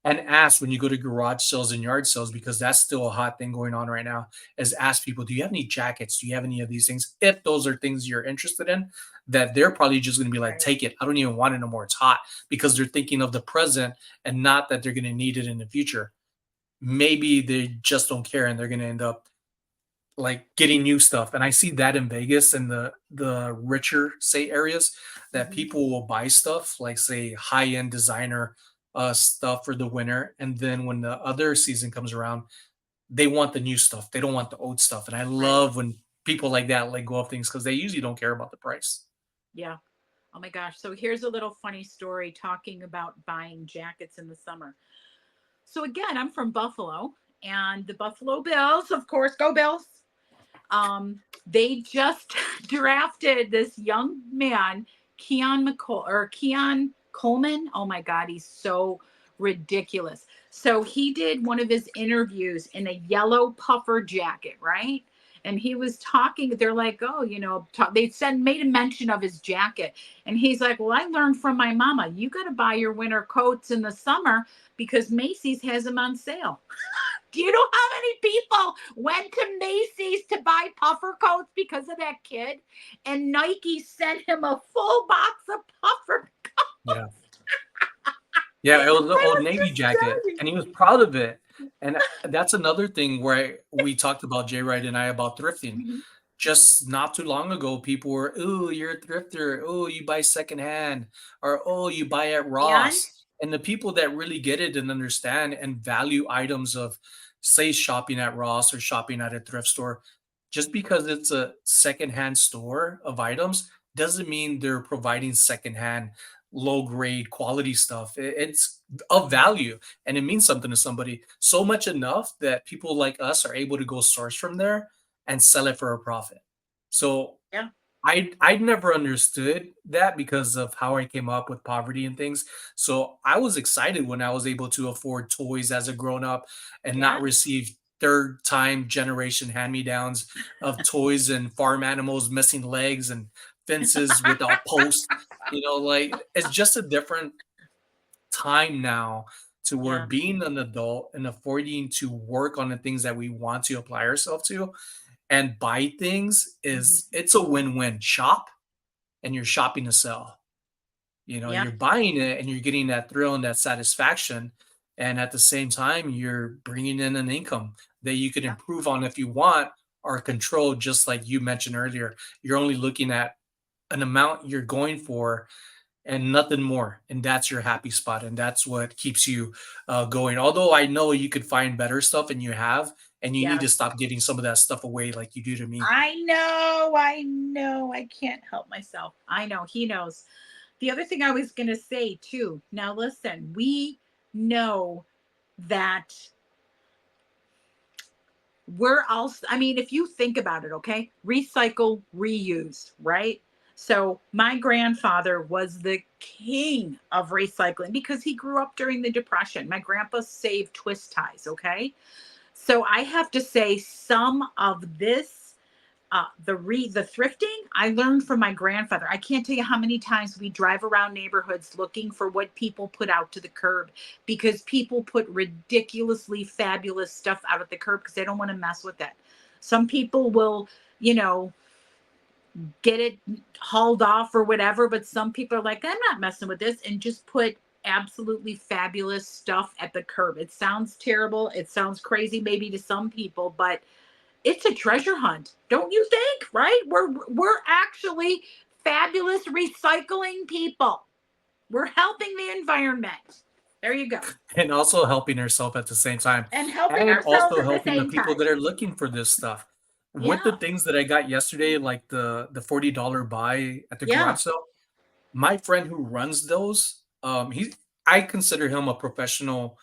And ask when you go to garage sales and yard sales, because that's still a hot thing going on right now, is ask people, do you have any jackets? Do you have any of these things? If those are things you're interested in, that they're probably just going to be like, Right. take it. I don't even want it no more. It's hot, because they're thinking of the present and not that they're going to need it in the future. Maybe they just don't care and they're going to end up like getting new stuff. And I see that in Vegas and the richer say areas, that Mhm. people will buy stuff like, say, high-end designer stuff for the winter, and then when the other season comes around, they want the new stuff. They don't want the old stuff. And I Right. love when people like that let go of things because they usually don't care about the price. Yeah. Oh my gosh. So here's a little funny story talking about buying jackets in the summer. So again, I'm from Buffalo, and the Buffalo Bills, of course, go Bills. They just drafted this young man, Keon Coleman. Oh my God, he's so ridiculous. So he did one of his interviews in a yellow puffer jacket, right? And he was talking. They're like, oh, they said made a mention of his jacket, and he's like, well, I learned from my mama. You got to buy your winter coats in the summer because Macy's has them on sale. Do you know how many people went to Macy's to buy puffer coats because of that kid? And Nike sent him a full box of puffer. Yeah. Yeah, it was the I Old was Navy just jacket, dying. and he was proud of it. And that's another thing where we talked about, Jay Wright and I, about thrifting. Mhm. Just not too long ago, people were, "Oh, you're a thrifter. Oh, you buy secondhand," or "Oh, you buy at And Ross." And the people that really get it and understand and value items of, say, shopping at Ross or shopping at a thrift store, just because it's a secondhand store of items doesn't mean they're providing secondhand low grade quality stuff. It's of value and it means something to somebody, so much enough that people like us are able to go source from there and sell it for a profit. So yeah, I'd never understood that because of how I came up with poverty and things. So I was excited when I was able to afford toys as a grown up and not yeah, receive third time generation hand me downs of toys and farm animals missing legs and fences without posts. Like it's just a different time now to where Yeah. being an adult and affording to work on the things that we want to apply ourselves to and buy things Mhm. is it's a win-win. Shop and you're shopping to sell. You know, Yeah. you're buying it and you're getting that thrill and that satisfaction. And at the same time, you're bringing in an income that you could Yeah. improve on if you want or control, just like you mentioned earlier. You're only looking at an amount you're going for and nothing more. And that's your happy spot. And that's what keeps you going. Although I know you could find better stuff and you have, and you need to Yes. stop giving some of that stuff away like you do to me. I know. I know. I can't help myself. I know. He knows. The other thing I was going to say too. Now, listen, we know that we're also, I mean, if you think about it, okay, recycle, reuse, right? So my grandfather was the king of recycling because he grew up during the Depression. My grandpa saved twist ties, okay? So I have to say some of this the thrifting I learned from my grandfather. I can't tell you how many times we drive around neighborhoods looking for what people put out to the curb because people put ridiculously fabulous stuff out at the curb because they don't want to mess with it. Some people will, you know, get it hauled off or whatever, but some people are like, I'm not messing with this, and just put absolutely fabulous stuff at the curb. It sounds terrible. It sounds crazy maybe to some people, but it's a treasure hunt, don't you think? Right? We're actually fabulous recycling people. We're helping the environment. There you go. And also helping herself at the same time, And helping and ourselves also at the helping the same people time. that are looking for this stuff. With the Yeah. things that I got yesterday, like the $40 buy at the Yeah. garage sale, my friend who runs those, I consider him a professional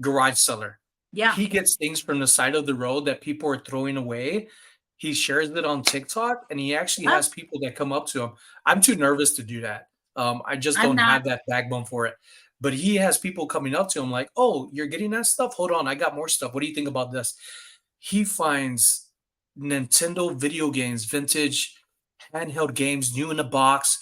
garage seller. Yeah. He gets things from the side of the road that people are throwing away. He shares it on TikTok, and he actually Huh? has people that come up to him. I'm too nervous to do that. I just I'm don't not. have that backbone for it. But he has people coming up to him like, "Oh, you're getting that stuff? Hold on, I got more stuff. What do you think about this?" He finds Nintendo video games, vintage handheld games, new in the box,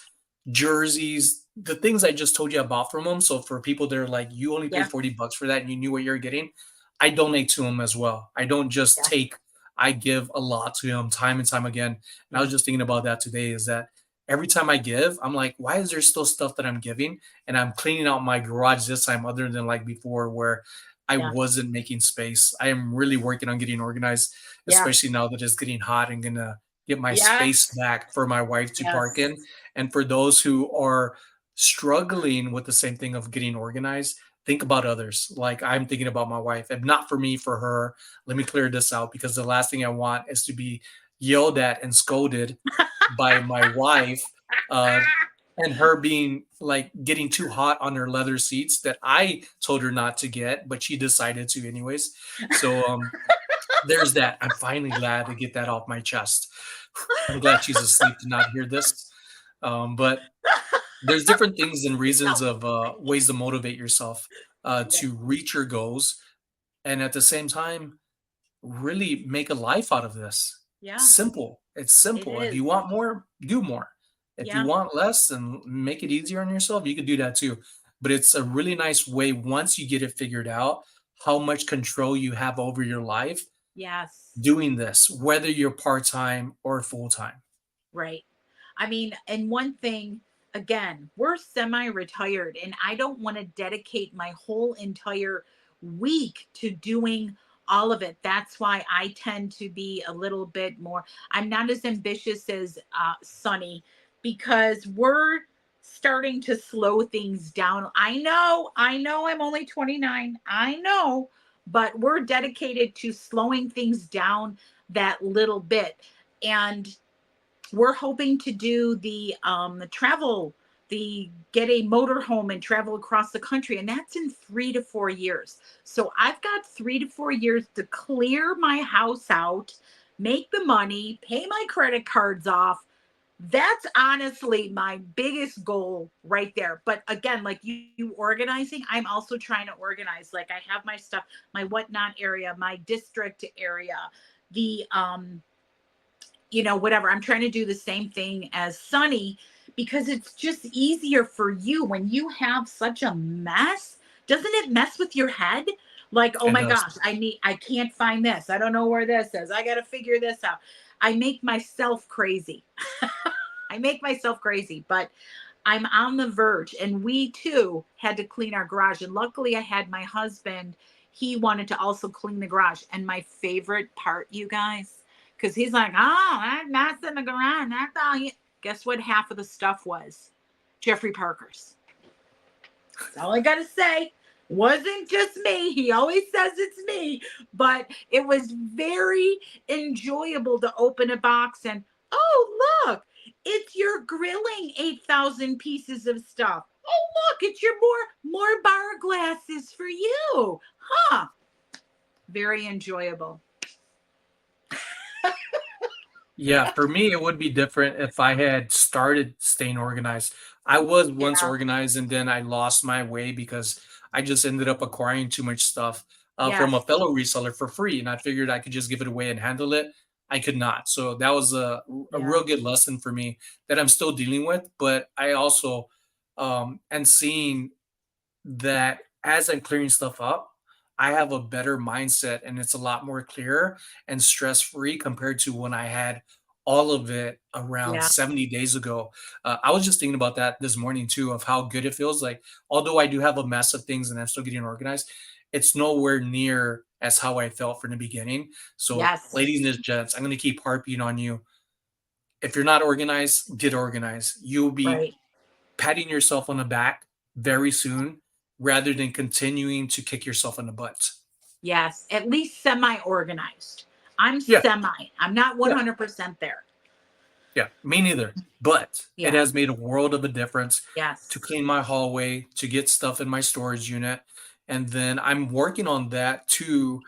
jerseys, the things I just told you about from him. So for people that are like, you only paid Yeah. 40 bucks for that and you knew what you're getting, I donate to him as well. I don't just Yeah. take, I give a lot to him time and time again. And I Yeah. was just thinking about that today is that every time I give, I'm like, why is there still stuff that I'm giving? And I'm cleaning out my garage this time other than like before where I Yeah. wasn't making space. I am really working on getting organized, Yeah. especially now that it's getting hot and gonna get my space Yes. back for my wife to park Yes. in. And for those who are struggling with the same thing of getting organized, think about others. Like I'm thinking about my wife. If not for me, for her, let me clear this out because the last thing I want is to be yelled at and scolded by my wife, uh, and her being like getting too hot on her leather seats that I told her not to get, but she decided to anyways. So there's that. I'm finally glad to get that off my chest. I'm glad she's asleep to not hear this. But there's different things and reasons No. of ways to motivate yourself Yeah. to reach your goals, and at the same time, really make a life out of this. Yeah. Simple. It's It simple. If you is. want more, do more. If you Yeah. want less and make it easier on yourself, you could do that too. But it's a really nice way once you get it figured out how much control you have over your life Yes. doing this, whether you're part time or full time. Right. I mean, and one thing, again, we're semi retired, and I don't want to dedicate my whole entire week to doing all of it. That's why I tend to be a little bit more, I'm not as ambitious as Sunny because we're starting to slow things down. I know I'm only 29. I know, but we're dedicated to slowing things down that little bit. And we're hoping to do the travel, the get a motorhome and travel across the country, and that's in 3 to 4 years. So I've got 3 to 4 years to clear my house out, make the money, pay my credit cards off. That's honestly my biggest goal right there. But again, like you organizing, I'm also trying to organize. Like I have my stuff, my whatnot area, my district area, the whatever. I'm trying to do the same thing as Sunny because it's just easier for you when you have such a mess doesn't it mess with your head? Like, oh It my does. gosh, I can't find this. I don't know where this is. I got to figure this out. I make myself crazy. I make myself crazy, but I'm on the verge. And we too had to clean our garage. And luckily, I had my husband. He wanted to also clean the garage. And my favorite part, you guys, because he's like, oh, that's in the garage. That's all you. Guess what? Half of the stuff was Jeffrey Parker's. That's all I got to say. Wasn't just me. He always says it's me, but it was very enjoyable to open a box and, oh, look, it's your grilling 8,000 pieces of stuff. Oh, look, it's your more bar glasses for you. Huh. Very enjoyable. Yeah, for me, it would be different if I had started staying organized. I was once Yeah. organized and then I lost my way because I just ended up acquiring too much stuff from a Yes. fellow reseller for free. And I figured I could just give it away and handle it. I could not. So that was a Yeah. real good lesson for me that I'm still dealing with. But I also, and seeing that as I'm clearing stuff up, I have a better mindset and it's a lot more clear and stress free compared to when I had all of it around Yeah. 70 days ago. I was just thinking about that this morning too, of how good it feels. Like, although I do have a mess of things and I'm still getting organized, it's nowhere near as how I felt from the beginning. So, Yes. ladies and gents, I'm going to keep harping on you. If you're not organized, get organized. You'll be Right. patting yourself on the back very soon rather than continuing to kick yourself in the butt. Yes. At least semi organized. I'm Yeah, semi. I'm not yeah, 100% there. yeah, me neither. But it Yeah. has made a world of a difference to Yes. clean my hallway, to get stuff in my storage unit. And then I'm working on that to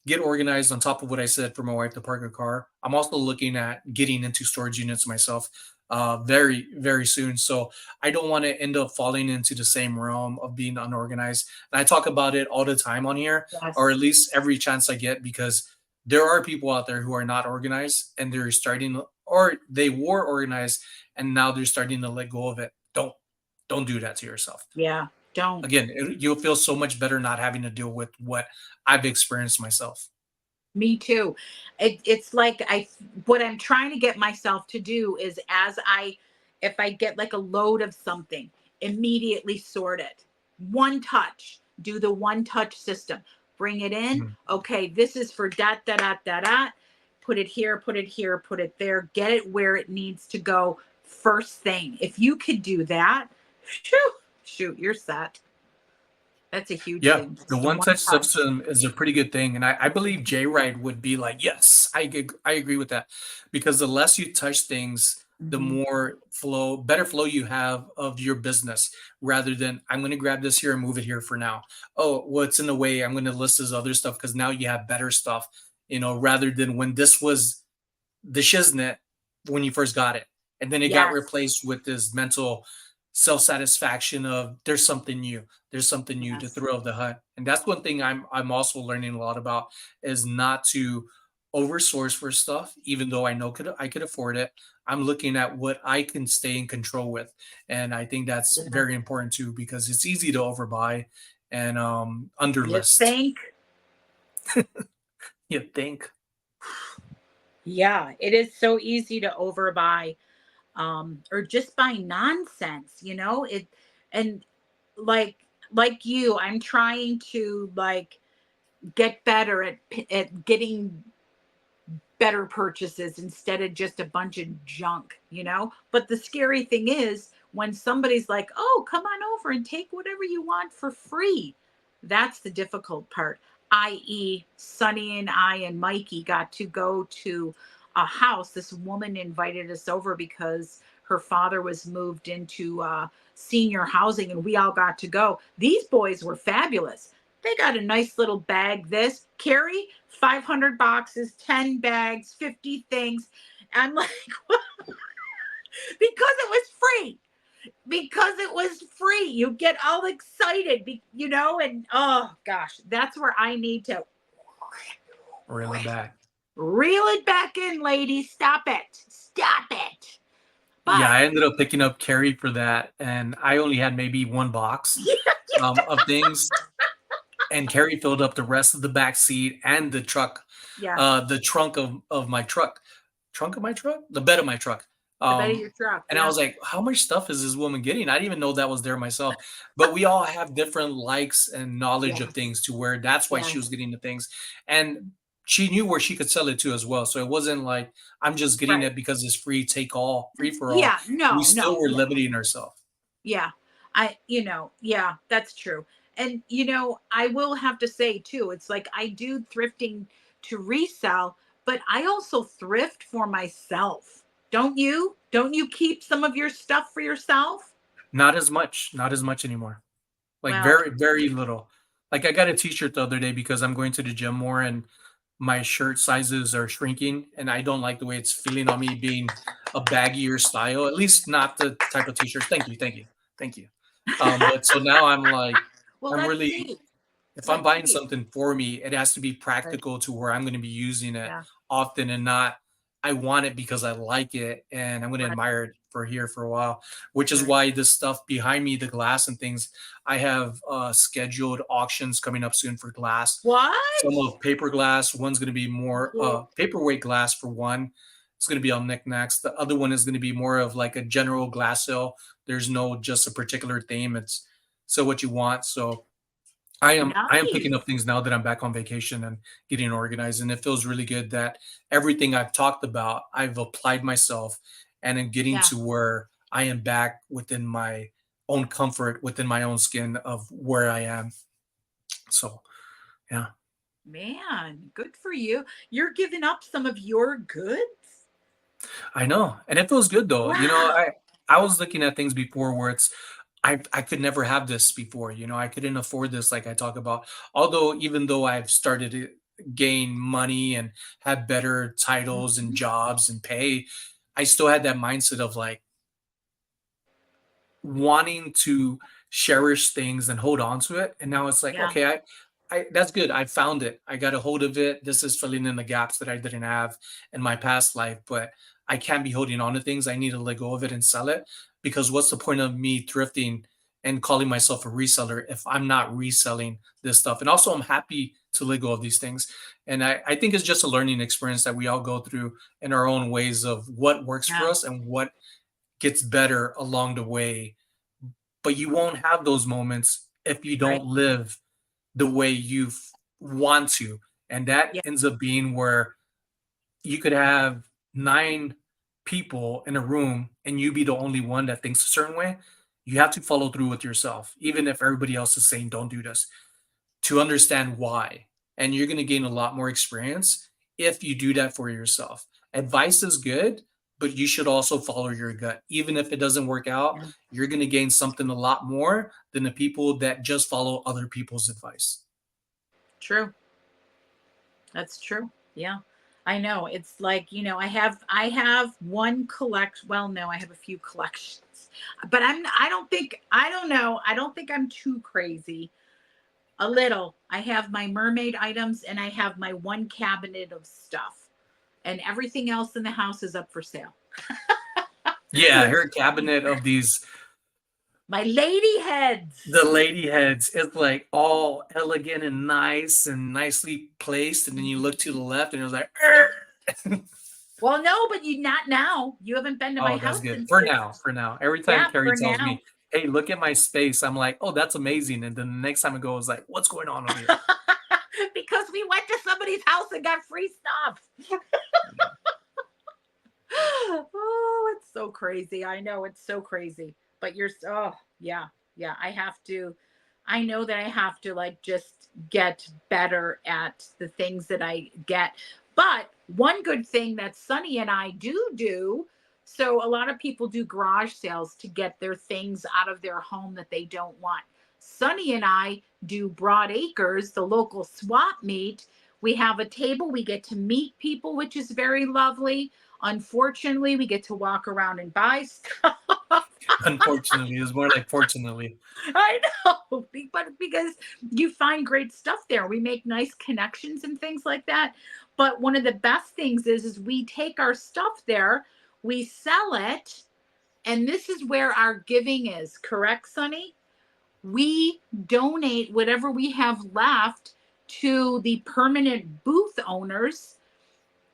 get organized on top of what I said for my wife to park a car. I'm also looking at getting into storage units myself very, very soon. So I don't want to end up falling into the same realm of being unorganized. And I talk about it all the time on here, or at Yes. least every chance I get, because there are people out there who are not organized and they're starting, or they were organized and now they're starting to let go of it. Don't do that to yourself. Yeah. Don't. Again, you'll feel so much better not having to deal with what I've experienced myself. Me too. It's like what I'm trying to get myself to do is if I get like a load of something, immediately sort it. One touch, do the one touch system. Bring it in. Mhm. Okay, this is for dot, dot, dot, dot, dot. Put it here, put it here, put it there. Get it where it needs to go first thing. If you could do that, shoot, you're set. That's a huge Yeah, thing. the Just the one one touch touch. system is a pretty good thing, and I believe J Ride would be like, yes, I agree with that, because the less you touch things, the Mhm. more better flow you have of your business, rather than I'm going to grab this here and move it here for now. Oh, what's in the way? I'm going to list this other stuff because now you have better stuff, rather than when this was the shiznit when you first got it. And then it got Yes. replaced with this mental self-satisfaction of there's something new. There's something new, the Yes. thrill of the hunt. And that's one thing I'm also learning a lot about, is not to oversource for stuff, even though I could afford it. I'm looking at what I can stay in control with. And I think that's Yeah. very important too, because it's easy to overbuy and You underlist. think? You think? Yeah, it is so easy to overbuy or just buy nonsense, It and like like you, I'm trying to get better at getting better purchases instead of just a bunch of junk. But the scary thing is when somebody's like, oh, come on over and take whatever you want for free. That's the difficult part. I.e., Sonny and I and Mikey got to go to a house. This woman invited us over because her father was moved into senior housing and we all got to go. These boys were fabulous. They got a nice little bag. This Carrie, 500 boxes, 10 bags, 50 things. I'm like, because it was free. Because it was free. You get all excited, and oh gosh, that's where I need to Really bad. reel it back in, ladies. Stop it. Stop it. Yeah, But I ended up picking up Carrie for that, and I only had maybe one box. of things, and Carrie filled up the rest of the back seat and Yeah, the trunk of my truck. Trunk of my truck? The bed of my truck. the bed of your truck. And I Yeah, was like, "How much stuff is this woman getting?" I didn't even know that was there myself. But we all have different likes and knowledge of yes, things to where that's why she was yes, getting the things. And she knew where she could sell it to as well. So it wasn't like I'm just getting right. it because it's free, take all, free for all. Yeah, We no, still no, were yeah, limiting ourselves. yeah. Yeah, that's true. And I will have to say too, it's like I do thrifting to resell, but I also thrift for myself. Don't you? Don't you keep some of your stuff for yourself? Not as much anymore. Like, Well, very, very little. Like, I got a t-shirt the other day because I'm going to the gym more and my shirt sizes are shrinking, and I don't like the way it's feeling on me being a baggier style, at least not the type of t-shirts. Thank you, thank you. But so now I'm like, well, I'm let's really see. if I'm Let's buying see. something for me, it has to be Right. practical to where I'm gonna be using it Yeah. often and not I want it because I like it and I'm gonna Right. admire it for here for a while, which is Right. why this stuff behind me, the glass and things, I have scheduled auctions coming up soon for glass. Some What? of paper glass, one's gonna be more Whoa. paperweight glass for one. It's gonna be on knickknacks. The other one is gonna be more of like a general glass sale. There's no just a particular theme. It's so what you want. So I am picking up Nice. things now that I'm back on vacation and getting organized, and it feels really good that everything I've talked about, I've applied myself and in getting Yeah. to where I am back within my own comfort, within my own skin of where I am. So, yeah, Man, good for you. You're giving up some of your goods? I know, and it feels good though. Wow. I was looking at things before where it's I could never have this before. I couldn't afford this like I talk about. Although even though I've started to gain money and have better titles and Mhm. jobs and pay, I still had that mindset of like wanting to cherish things and hold on to it. And now it's like, Yeah. okay, I that's good. I found it. I got a hold of it. This is filling in the gaps that I didn't have in my past life, but I can't be holding on to things. I need to let go of it and sell it because what's the point of me thrifting and calling myself a reseller if I'm not reselling this stuff? And also, I'm happy to let go of these things. And I think it's just a learning experience that we all go through in our own ways of what works for Yeah. us and what gets better along the way, but you won't have those moments if you Right. don't live the way you want to. And that Yeah. ends up being where you could have 9 people in a room and you be the only one that thinks a certain way. You have to follow through with yourself, even if everybody else is saying, don't do this to understand why. And you're going to gain a lot more experience if you do that for yourself. Advice is good, but you should also follow your gut. Even if it doesn't work out, Yeah. you're going to gain something a lot more than the people that just follow other people's advice. True. That's true. Yeah. I know. It's like, I have one collect well, no, I have a few collections. But I don't know. I don't think I'm too crazy. A little. I have my mermaid items and I have my one cabinet of stuff. And everything else in the house is up for sale. Yeah, her cabinet of these My lady the heads. lady heads is like all elegant and nice and nicely placed, and then you look to the left and it was like, "Arr!" Well, no, but you not now. You haven't been to my Oh, that's house good. since For it's now, for now. Every time yeah, Carrie for tells now. me, "Hey, look at my space," I'm like, "Oh, that's amazing." And then the next time I go, it's like, "What's going on over here?" Because we went to somebody's house and got free stuff. Yeah. Oh, it's so crazy. I know it's so crazy. But oh, yeah. Yeah, I know that I have to like just get better at the things that I get. But one good thing that Sunny and I do, so a lot of people do garage sales to get their things out of their home that they don't want. Sunny and I do Broad Acres, the local swap meet. We have a table, we get to meet people, which is very lovely. Unfortunately, we get to walk around and buy stuff. Unfortunately, it's more like fortunately. I know, but because you find great stuff there, we make nice connections and things like that. But one of the best things is we take our stuff there, we sell it, and this is where our giving is. Correct, Sonny? we donate whatever we have left to the permanent booth owners,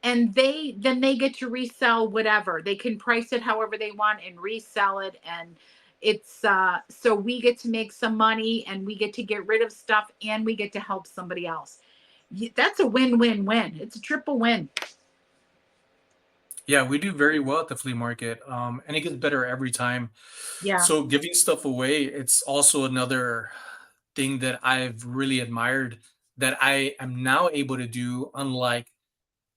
and they get to resell whatever. They can price it however they want and resell it, and it's so we get to make some money, and we get to get rid of stuff, and we get to help somebody else. That's a win-win-win. It's a triple win. Yeah, we do very well at the flea market, and it gets better every time. Yeah. So giving stuff away, it's also another thing that I've really admired that I am now able to do, unlike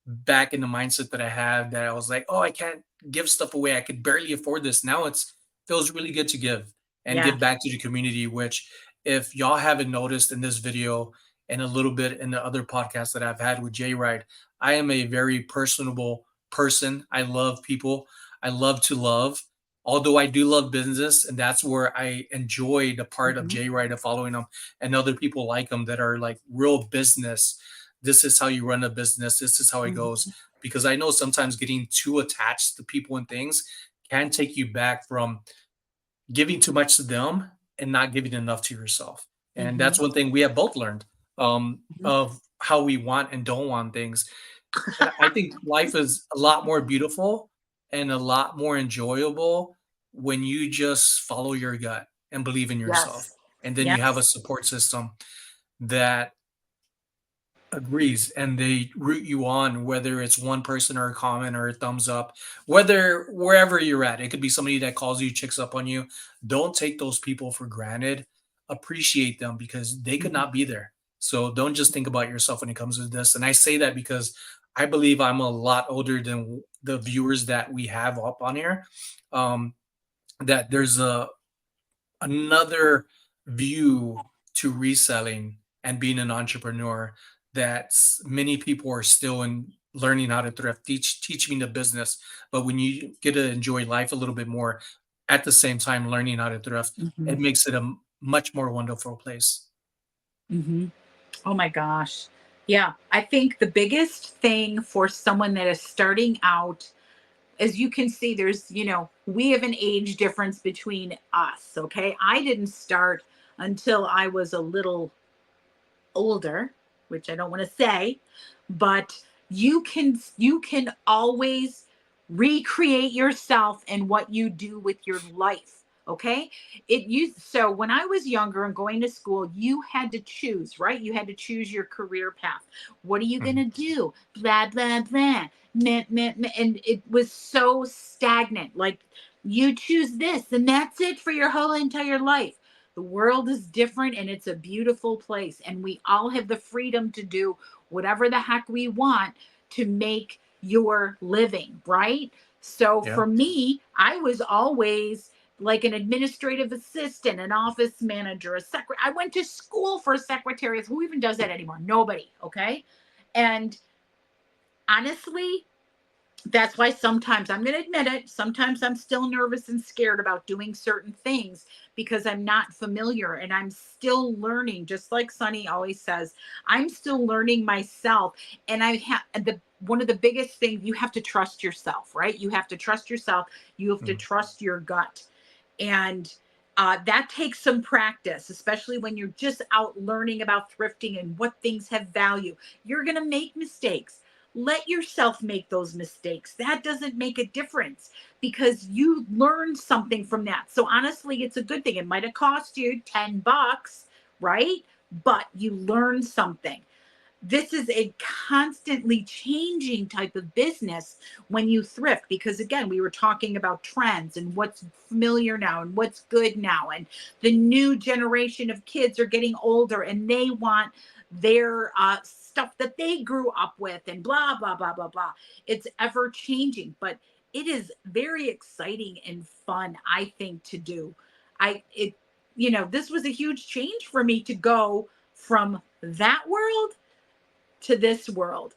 back in the mindset that I had that I was like, "Oh, I can't give stuff away. I could barely afford this." Now it's feels really good to give and Yeah. give back to the community, which if y'all haven't noticed in this video and a little bit in the other podcasts that I've had with Jay Ride, I am a very personable person. I love people. I love to love. Although I do love business, and that's where I enjoy the part of Hmm. Jay Ride of following him and other people like him that are like real business. This is how you run a business. This is how it goes. Hmm. Because I know sometimes getting too attached to people and things can take you back from giving too much to them and not giving enough to yourself. And Hmm. that's one thing we have both learned, of how we want and don't want things. And I think life is a lot more beautiful and a lot more enjoyable when you just follow your gut and believe in yourself. Yes. And then you have a Yes. support system that agrees and they root you on, whether it's one person or a comment or a thumbs up, whether wherever you're at. It could be somebody that calls you, checks up on you. Don't take those people for granted. Appreciate them because they could Hmm. not be there. So don't just think about yourself when it comes to this. And I say that because I believe I'm a lot older than the viewers that we have up on here. um, that there's a another view to reselling and being an entrepreneur that many people are still in learning how to thrift, teaching the business. But when you get to enjoy life a little bit more at the same time learning how to thrift, Hmm. it makes it a much more wonderful place. Hmm. Oh my gosh. Yeah. I think the biggest thing for someone that is starting out, as you can see, we have an age difference between us. Okay. I didn't start until I was a little older, which I don't want to say, but you can always recreate yourself and what you do with your life. Okay. So when I was younger and going to school, you had to choose, right? You had to choose your career path. What are you Mhm. gonna do? Blah blah blah. Meh, meh, meh. And it was so stagnant. Like, you choose this and that's it for your whole entire life. The world is different, and it's a beautiful place. And we all have the freedom to do whatever the heck we want to make your living, right? So Yeah. for me, I was always like an administrative assistant, an office manager, a secretary. I went to school for secretaries. Who even does that anymore? Nobody. Okay. And honestly, that's why sometimes, I'm going to admit it, sometimes I'm still nervous and scared about doing certain things because I'm not familiar and I'm still learning. Just like Sunny always says, I'm still learning myself. And I have the one of the biggest things, you have to trust yourself, right? You have to trust yourself. You have to Mhm. trust your gut. And that takes some practice, especially when you're just out learning about thrifting and what things have value. You're going to make mistakes. Let yourself make those mistakes. That doesn't make a difference because you learned something from that. So honestly, it's a good thing. It might have cost you $10, right? But you learned something. This is a constantly changing type of business when you thrift, because again, we were talking about trends and what's familiar now and what's good now, and the new generation of kids are getting older and they want their stuff that they grew up with, and blah blah blah blah blah. It's ever changing, but it is very exciting and fun, I think, to do. I it This was a huge change for me to go from that world to this world.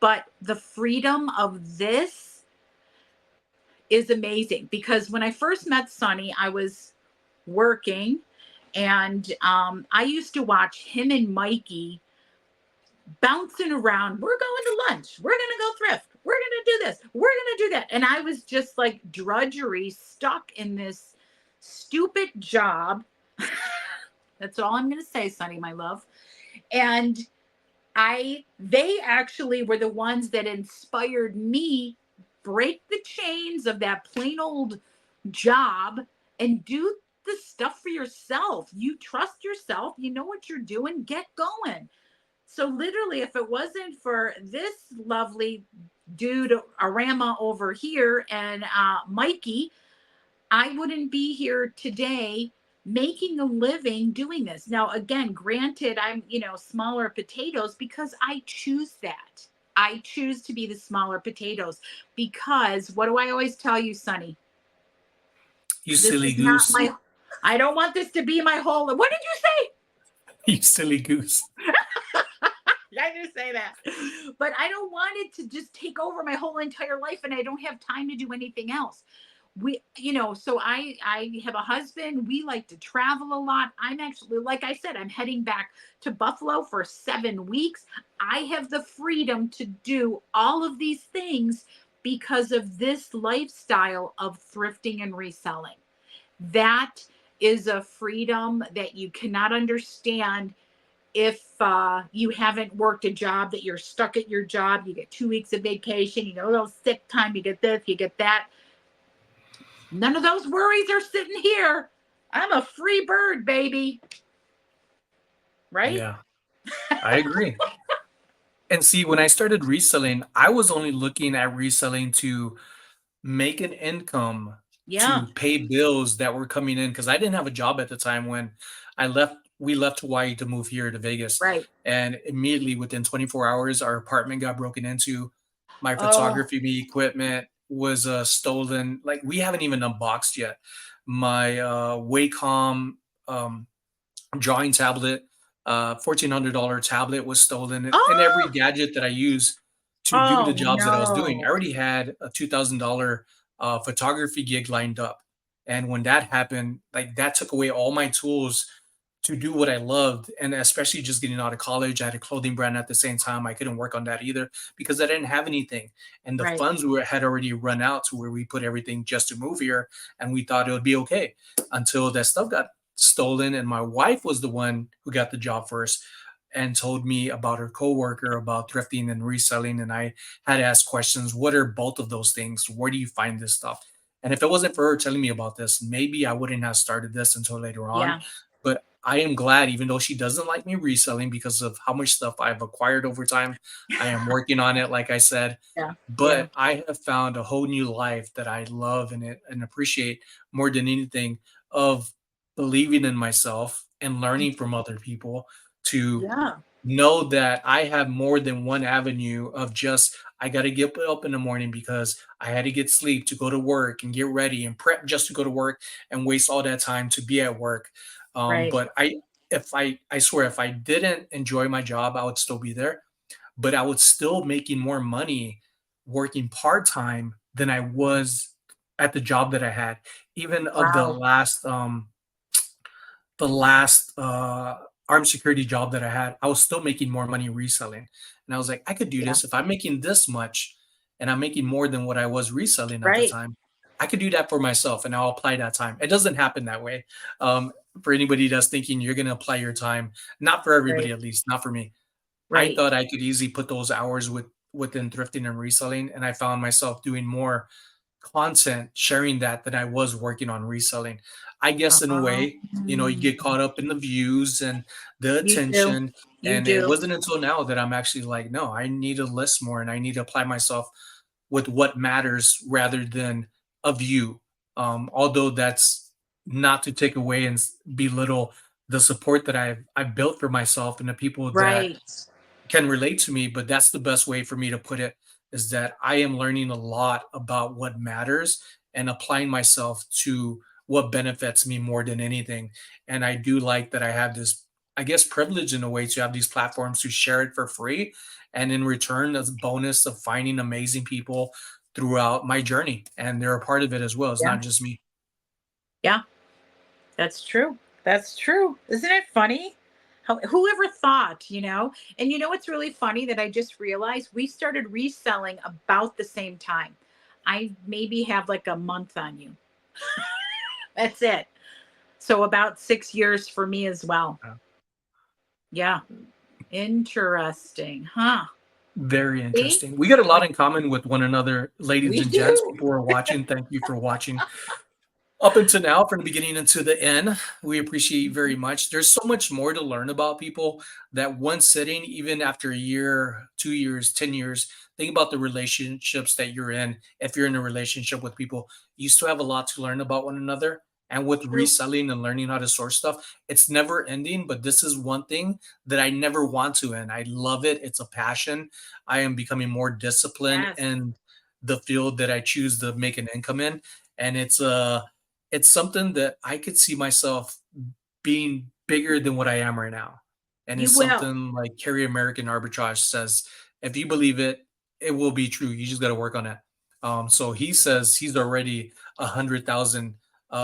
But the freedom of this is amazing, because when I first met Sonny, I was working, and I used to watch him and Mikey bouncing around. We're going to lunch. We're going to go thrift. We're going to do this. We're going to do that. And I was just like drudgery, stuck in this stupid job That's all I'm going to say, Sonny, my love. And they actually were the ones that inspired me break the chains of that plain old job and do the stuff for yourself. You trust yourself, you know what you're doing, get going. So literally, if it wasn't for this lovely dude Arama over here and Mikey, I wouldn't be here today making a living doing this. Now, again, granted, I'm, smaller potatoes because I choose that. I choose to be the smaller potatoes because what do I always tell you, Sonny? You This silly is not goose. I don't want this to be my whole, what did you say? You silly goose. I didn't say that. But I don't want it to just take over my whole entire life and I don't have time to do anything else. So I have a husband. We like to travel a lot. I'm actually, like I said, I'm heading back to Buffalo for 7 weeks. I have the freedom to do all of these things because of this lifestyle of thrifting and reselling. That is a freedom that you cannot understand if you haven't worked a job, that you're stuck at your job. You get 2 weeks of vacation, you get a little sick time, you get this, you get that. None of those worries are sitting here. I'm a free bird, baby. Right? Yeah, I agree. And see, when I started reselling, I was only looking at reselling to make an income Yeah. to pay bills that were coming in because I didn't have a job at the time when we left Hawaii to move here to Vegas. Right. And immediately within 24 hours, our apartment got broken into. My Oh. photography equipment was stolen. Like we haven't even unboxed yet. My Wacom um, drawing tablet, $1,400 tablet was stolen, and every Oh. gadget that I use to do the Oh jobs that I was doing. I no. already had a $2,000 photography gig lined up, and when that happened, like that took away all my tools to do what I loved, and especially just getting out of college, I had a clothing brand at the same time. I couldn't work on that either because I didn't have anything, and the Right. funds had already run out to where we put everything just to move here, and we thought it would be okay until that stuff got stolen. And my wife was the one who got the job first and told me about her coworker about thrifting and reselling. And I had to ask questions. What are both of those things? Where do you find this stuff? And if it wasn't for her telling me about this, maybe I wouldn't have started this until later on. Yeah. But I am glad, even though she doesn't like me reselling because of how much stuff I've acquired over time, I am working on it, like I said. Yeah. Yeah. But I have found a whole new life that I love and appreciate more than anything, of believing in myself and learning from other people to Yeah. know that I have more than one avenue of just I got to get up in the morning because I had to get sleep to go to work and get ready and prep just to go to work and waste all that time to be at work. Right. But I swear if I didn't enjoy my job, I would still be there, but I was still making more money working part time than I was at the job that I had. Even of Wow. the last armed security job that I had, I was still making more money reselling. And I was like, I could do Yeah. this if I'm making this much and I'm making more than what I was reselling at the Right. time. I could do that for myself and I'll apply that time. It doesn't happen that way. For anybody that's thinking you're going to apply your time, not for everybody, Right. at least, not for me. I Right. thought I could easily put those hours within thrifting and reselling, and I found myself doing more content sharing that than I was working on reselling. I guess in a Uh-huh. way, you get caught up in the views and the You do. attention. You And it do. wasn't until now that I'm actually like, no, I need to list more and I need to apply myself with what matters rather than a view. Although that's not to take away and belittle the support that I've built for myself and the people that Right. can relate to me, but that's the best way for me to put it, is that I am learning a lot about what matters and applying myself to what benefits me more than anything. And I do like that I have this, I guess, privilege in a way to have these platforms to share it for free. And in return, as a bonus of finding amazing people throughout my journey. And they're a part of it as well. It's Yeah. not just me. Yeah. That's true. That's true. Isn't it funny? Whoever thought, And what's really funny that I just realized? We started reselling about the same time. I maybe have like a month on you. That's it. So about 6 years for me as well. Yeah. Yeah. Interesting. Huh. Very See? interesting. We got a lot in common with one another, ladies We and gents. do. People who are watching, thank you for watching. Up until now, from the beginning until the end, we appreciate you very Mhm. much. There's so much more to learn about people that one sitting, even after a year, 2 years, 10 years, think about the relationships that you're in. If you're in a relationship with people, you still have a lot to learn about one another. And with True. reselling and learning how to source stuff, it's never ending. But this is one thing that I never want to end. I love it. It's a passion. I am becoming more disciplined Yes. in the field that I choose to make an income in. And it's something that I could see myself being bigger than what I am right now. And You it's will. something like Carrie American Arbitrage says, if you believe it, it will be true. You just got to work on it. So he says he's already 100,000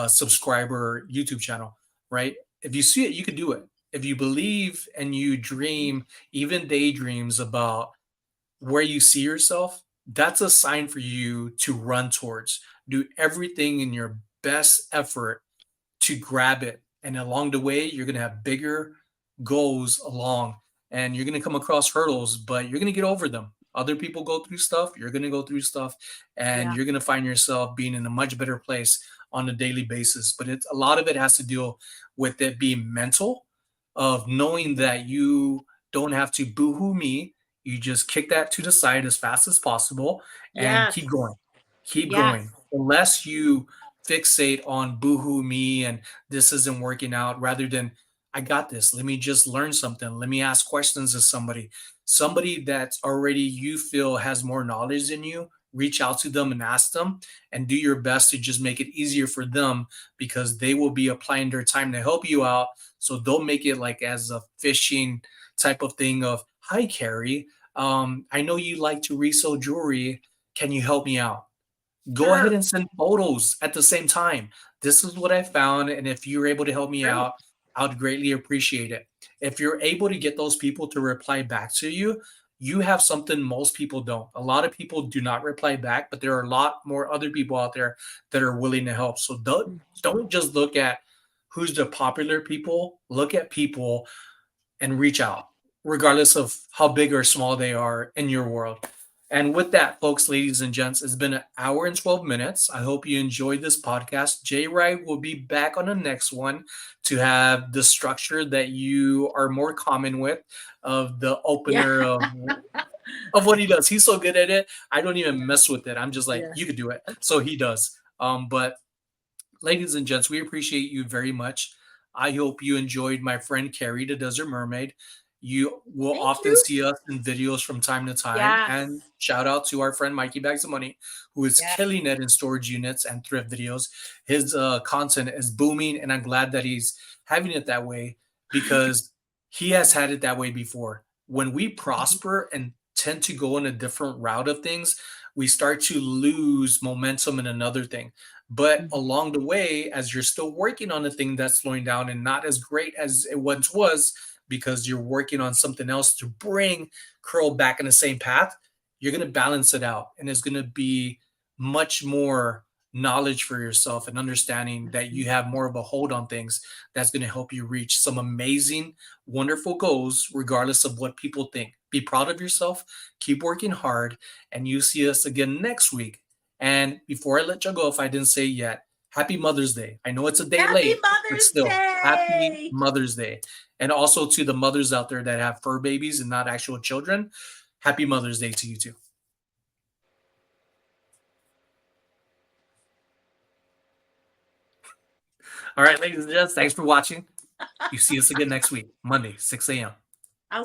subscriber YouTube channel, right? If you see it, you could do it. If you believe and you dream, even daydreams about where you see yourself, that's a sign for you to run towards. Do everything in your best effort to grab it. And along the way, you're going to have bigger goals along and you're going to come across hurdles, but you're going to get over them. Other people go through stuff, you're going to go through stuff, and Yeah. you're going to find yourself being in a much better place on a daily basis. But it's a lot of it has to deal with it being mental, of knowing that you don't have to boohoo me. You just kick that to the side as fast as possible and Yes. keep going. Keep going. Yes. Unless you fixate on boohoo me and this isn't working out rather than I got this. Let me just learn something. Let me ask questions to somebody that's already you feel has more knowledge than you. Reach out to them and ask them and do your best to just make it easier for them because they will be applying their time to help you out. So don't make it like as a fishing type of thing of, hi, Carrie. I know you like to resell jewelry. Can you help me out? Go ahead Sure. and send photos at the same time. This is what I found, and if you're able to help me True. out, I would greatly appreciate it. If you're able to get those people to reply back to you, you have something most people don't. A lot of people do not reply back, but there are a lot more other people out there that are willing to help. So don't just look at who's the popular people. Look at people and reach out, regardless of how big or small they are in your world. And with that, folks, ladies and gents, it's been an hour and 12 minutes. I hope you enjoyed this podcast. Jay Wright will be back on the next one to have the structure that you are more common with of the Yeah. opener of what he does. He's so good at it. I don't even mess with it. I'm just like, Yeah. you could do it. So he does. But ladies and gents, we appreciate you very much. I hope you enjoyed my friend Carrie, the Desert Mermaid. You will Thank often you. see us in videos from time to time. And Yes. shout out to our friend Mikey Bags of Money, who is Yes. killing it in storage units and thrift videos. His content is booming, and I'm glad that he's having it that way because he has had it that way before. When we prosper and tend to go in a different route of things, we start to lose momentum in another thing. But Mhm. along the way, as you're still working on a thing that's slowing down and not as great as it once was, because you're working on something else to bring curl back in the same path, you're going to balance it out. And it's going to be much more knowledge for yourself and understanding that you have more of a hold on things that's going to help you reach some amazing, wonderful goals, regardless of what people think. Be proud of yourself, keep working hard, and you see us again next week. And before I let you go, if I didn't say yet, happy Mother's Day. I know it's a day Happy late, but Mother's still, happy Day. Mother's Day. And also to the mothers out there that have fur babies and not actual children, happy Mother's Day to you too. All right, ladies and gents, thanks for watching. You see us again next week, Monday, 6 a.m.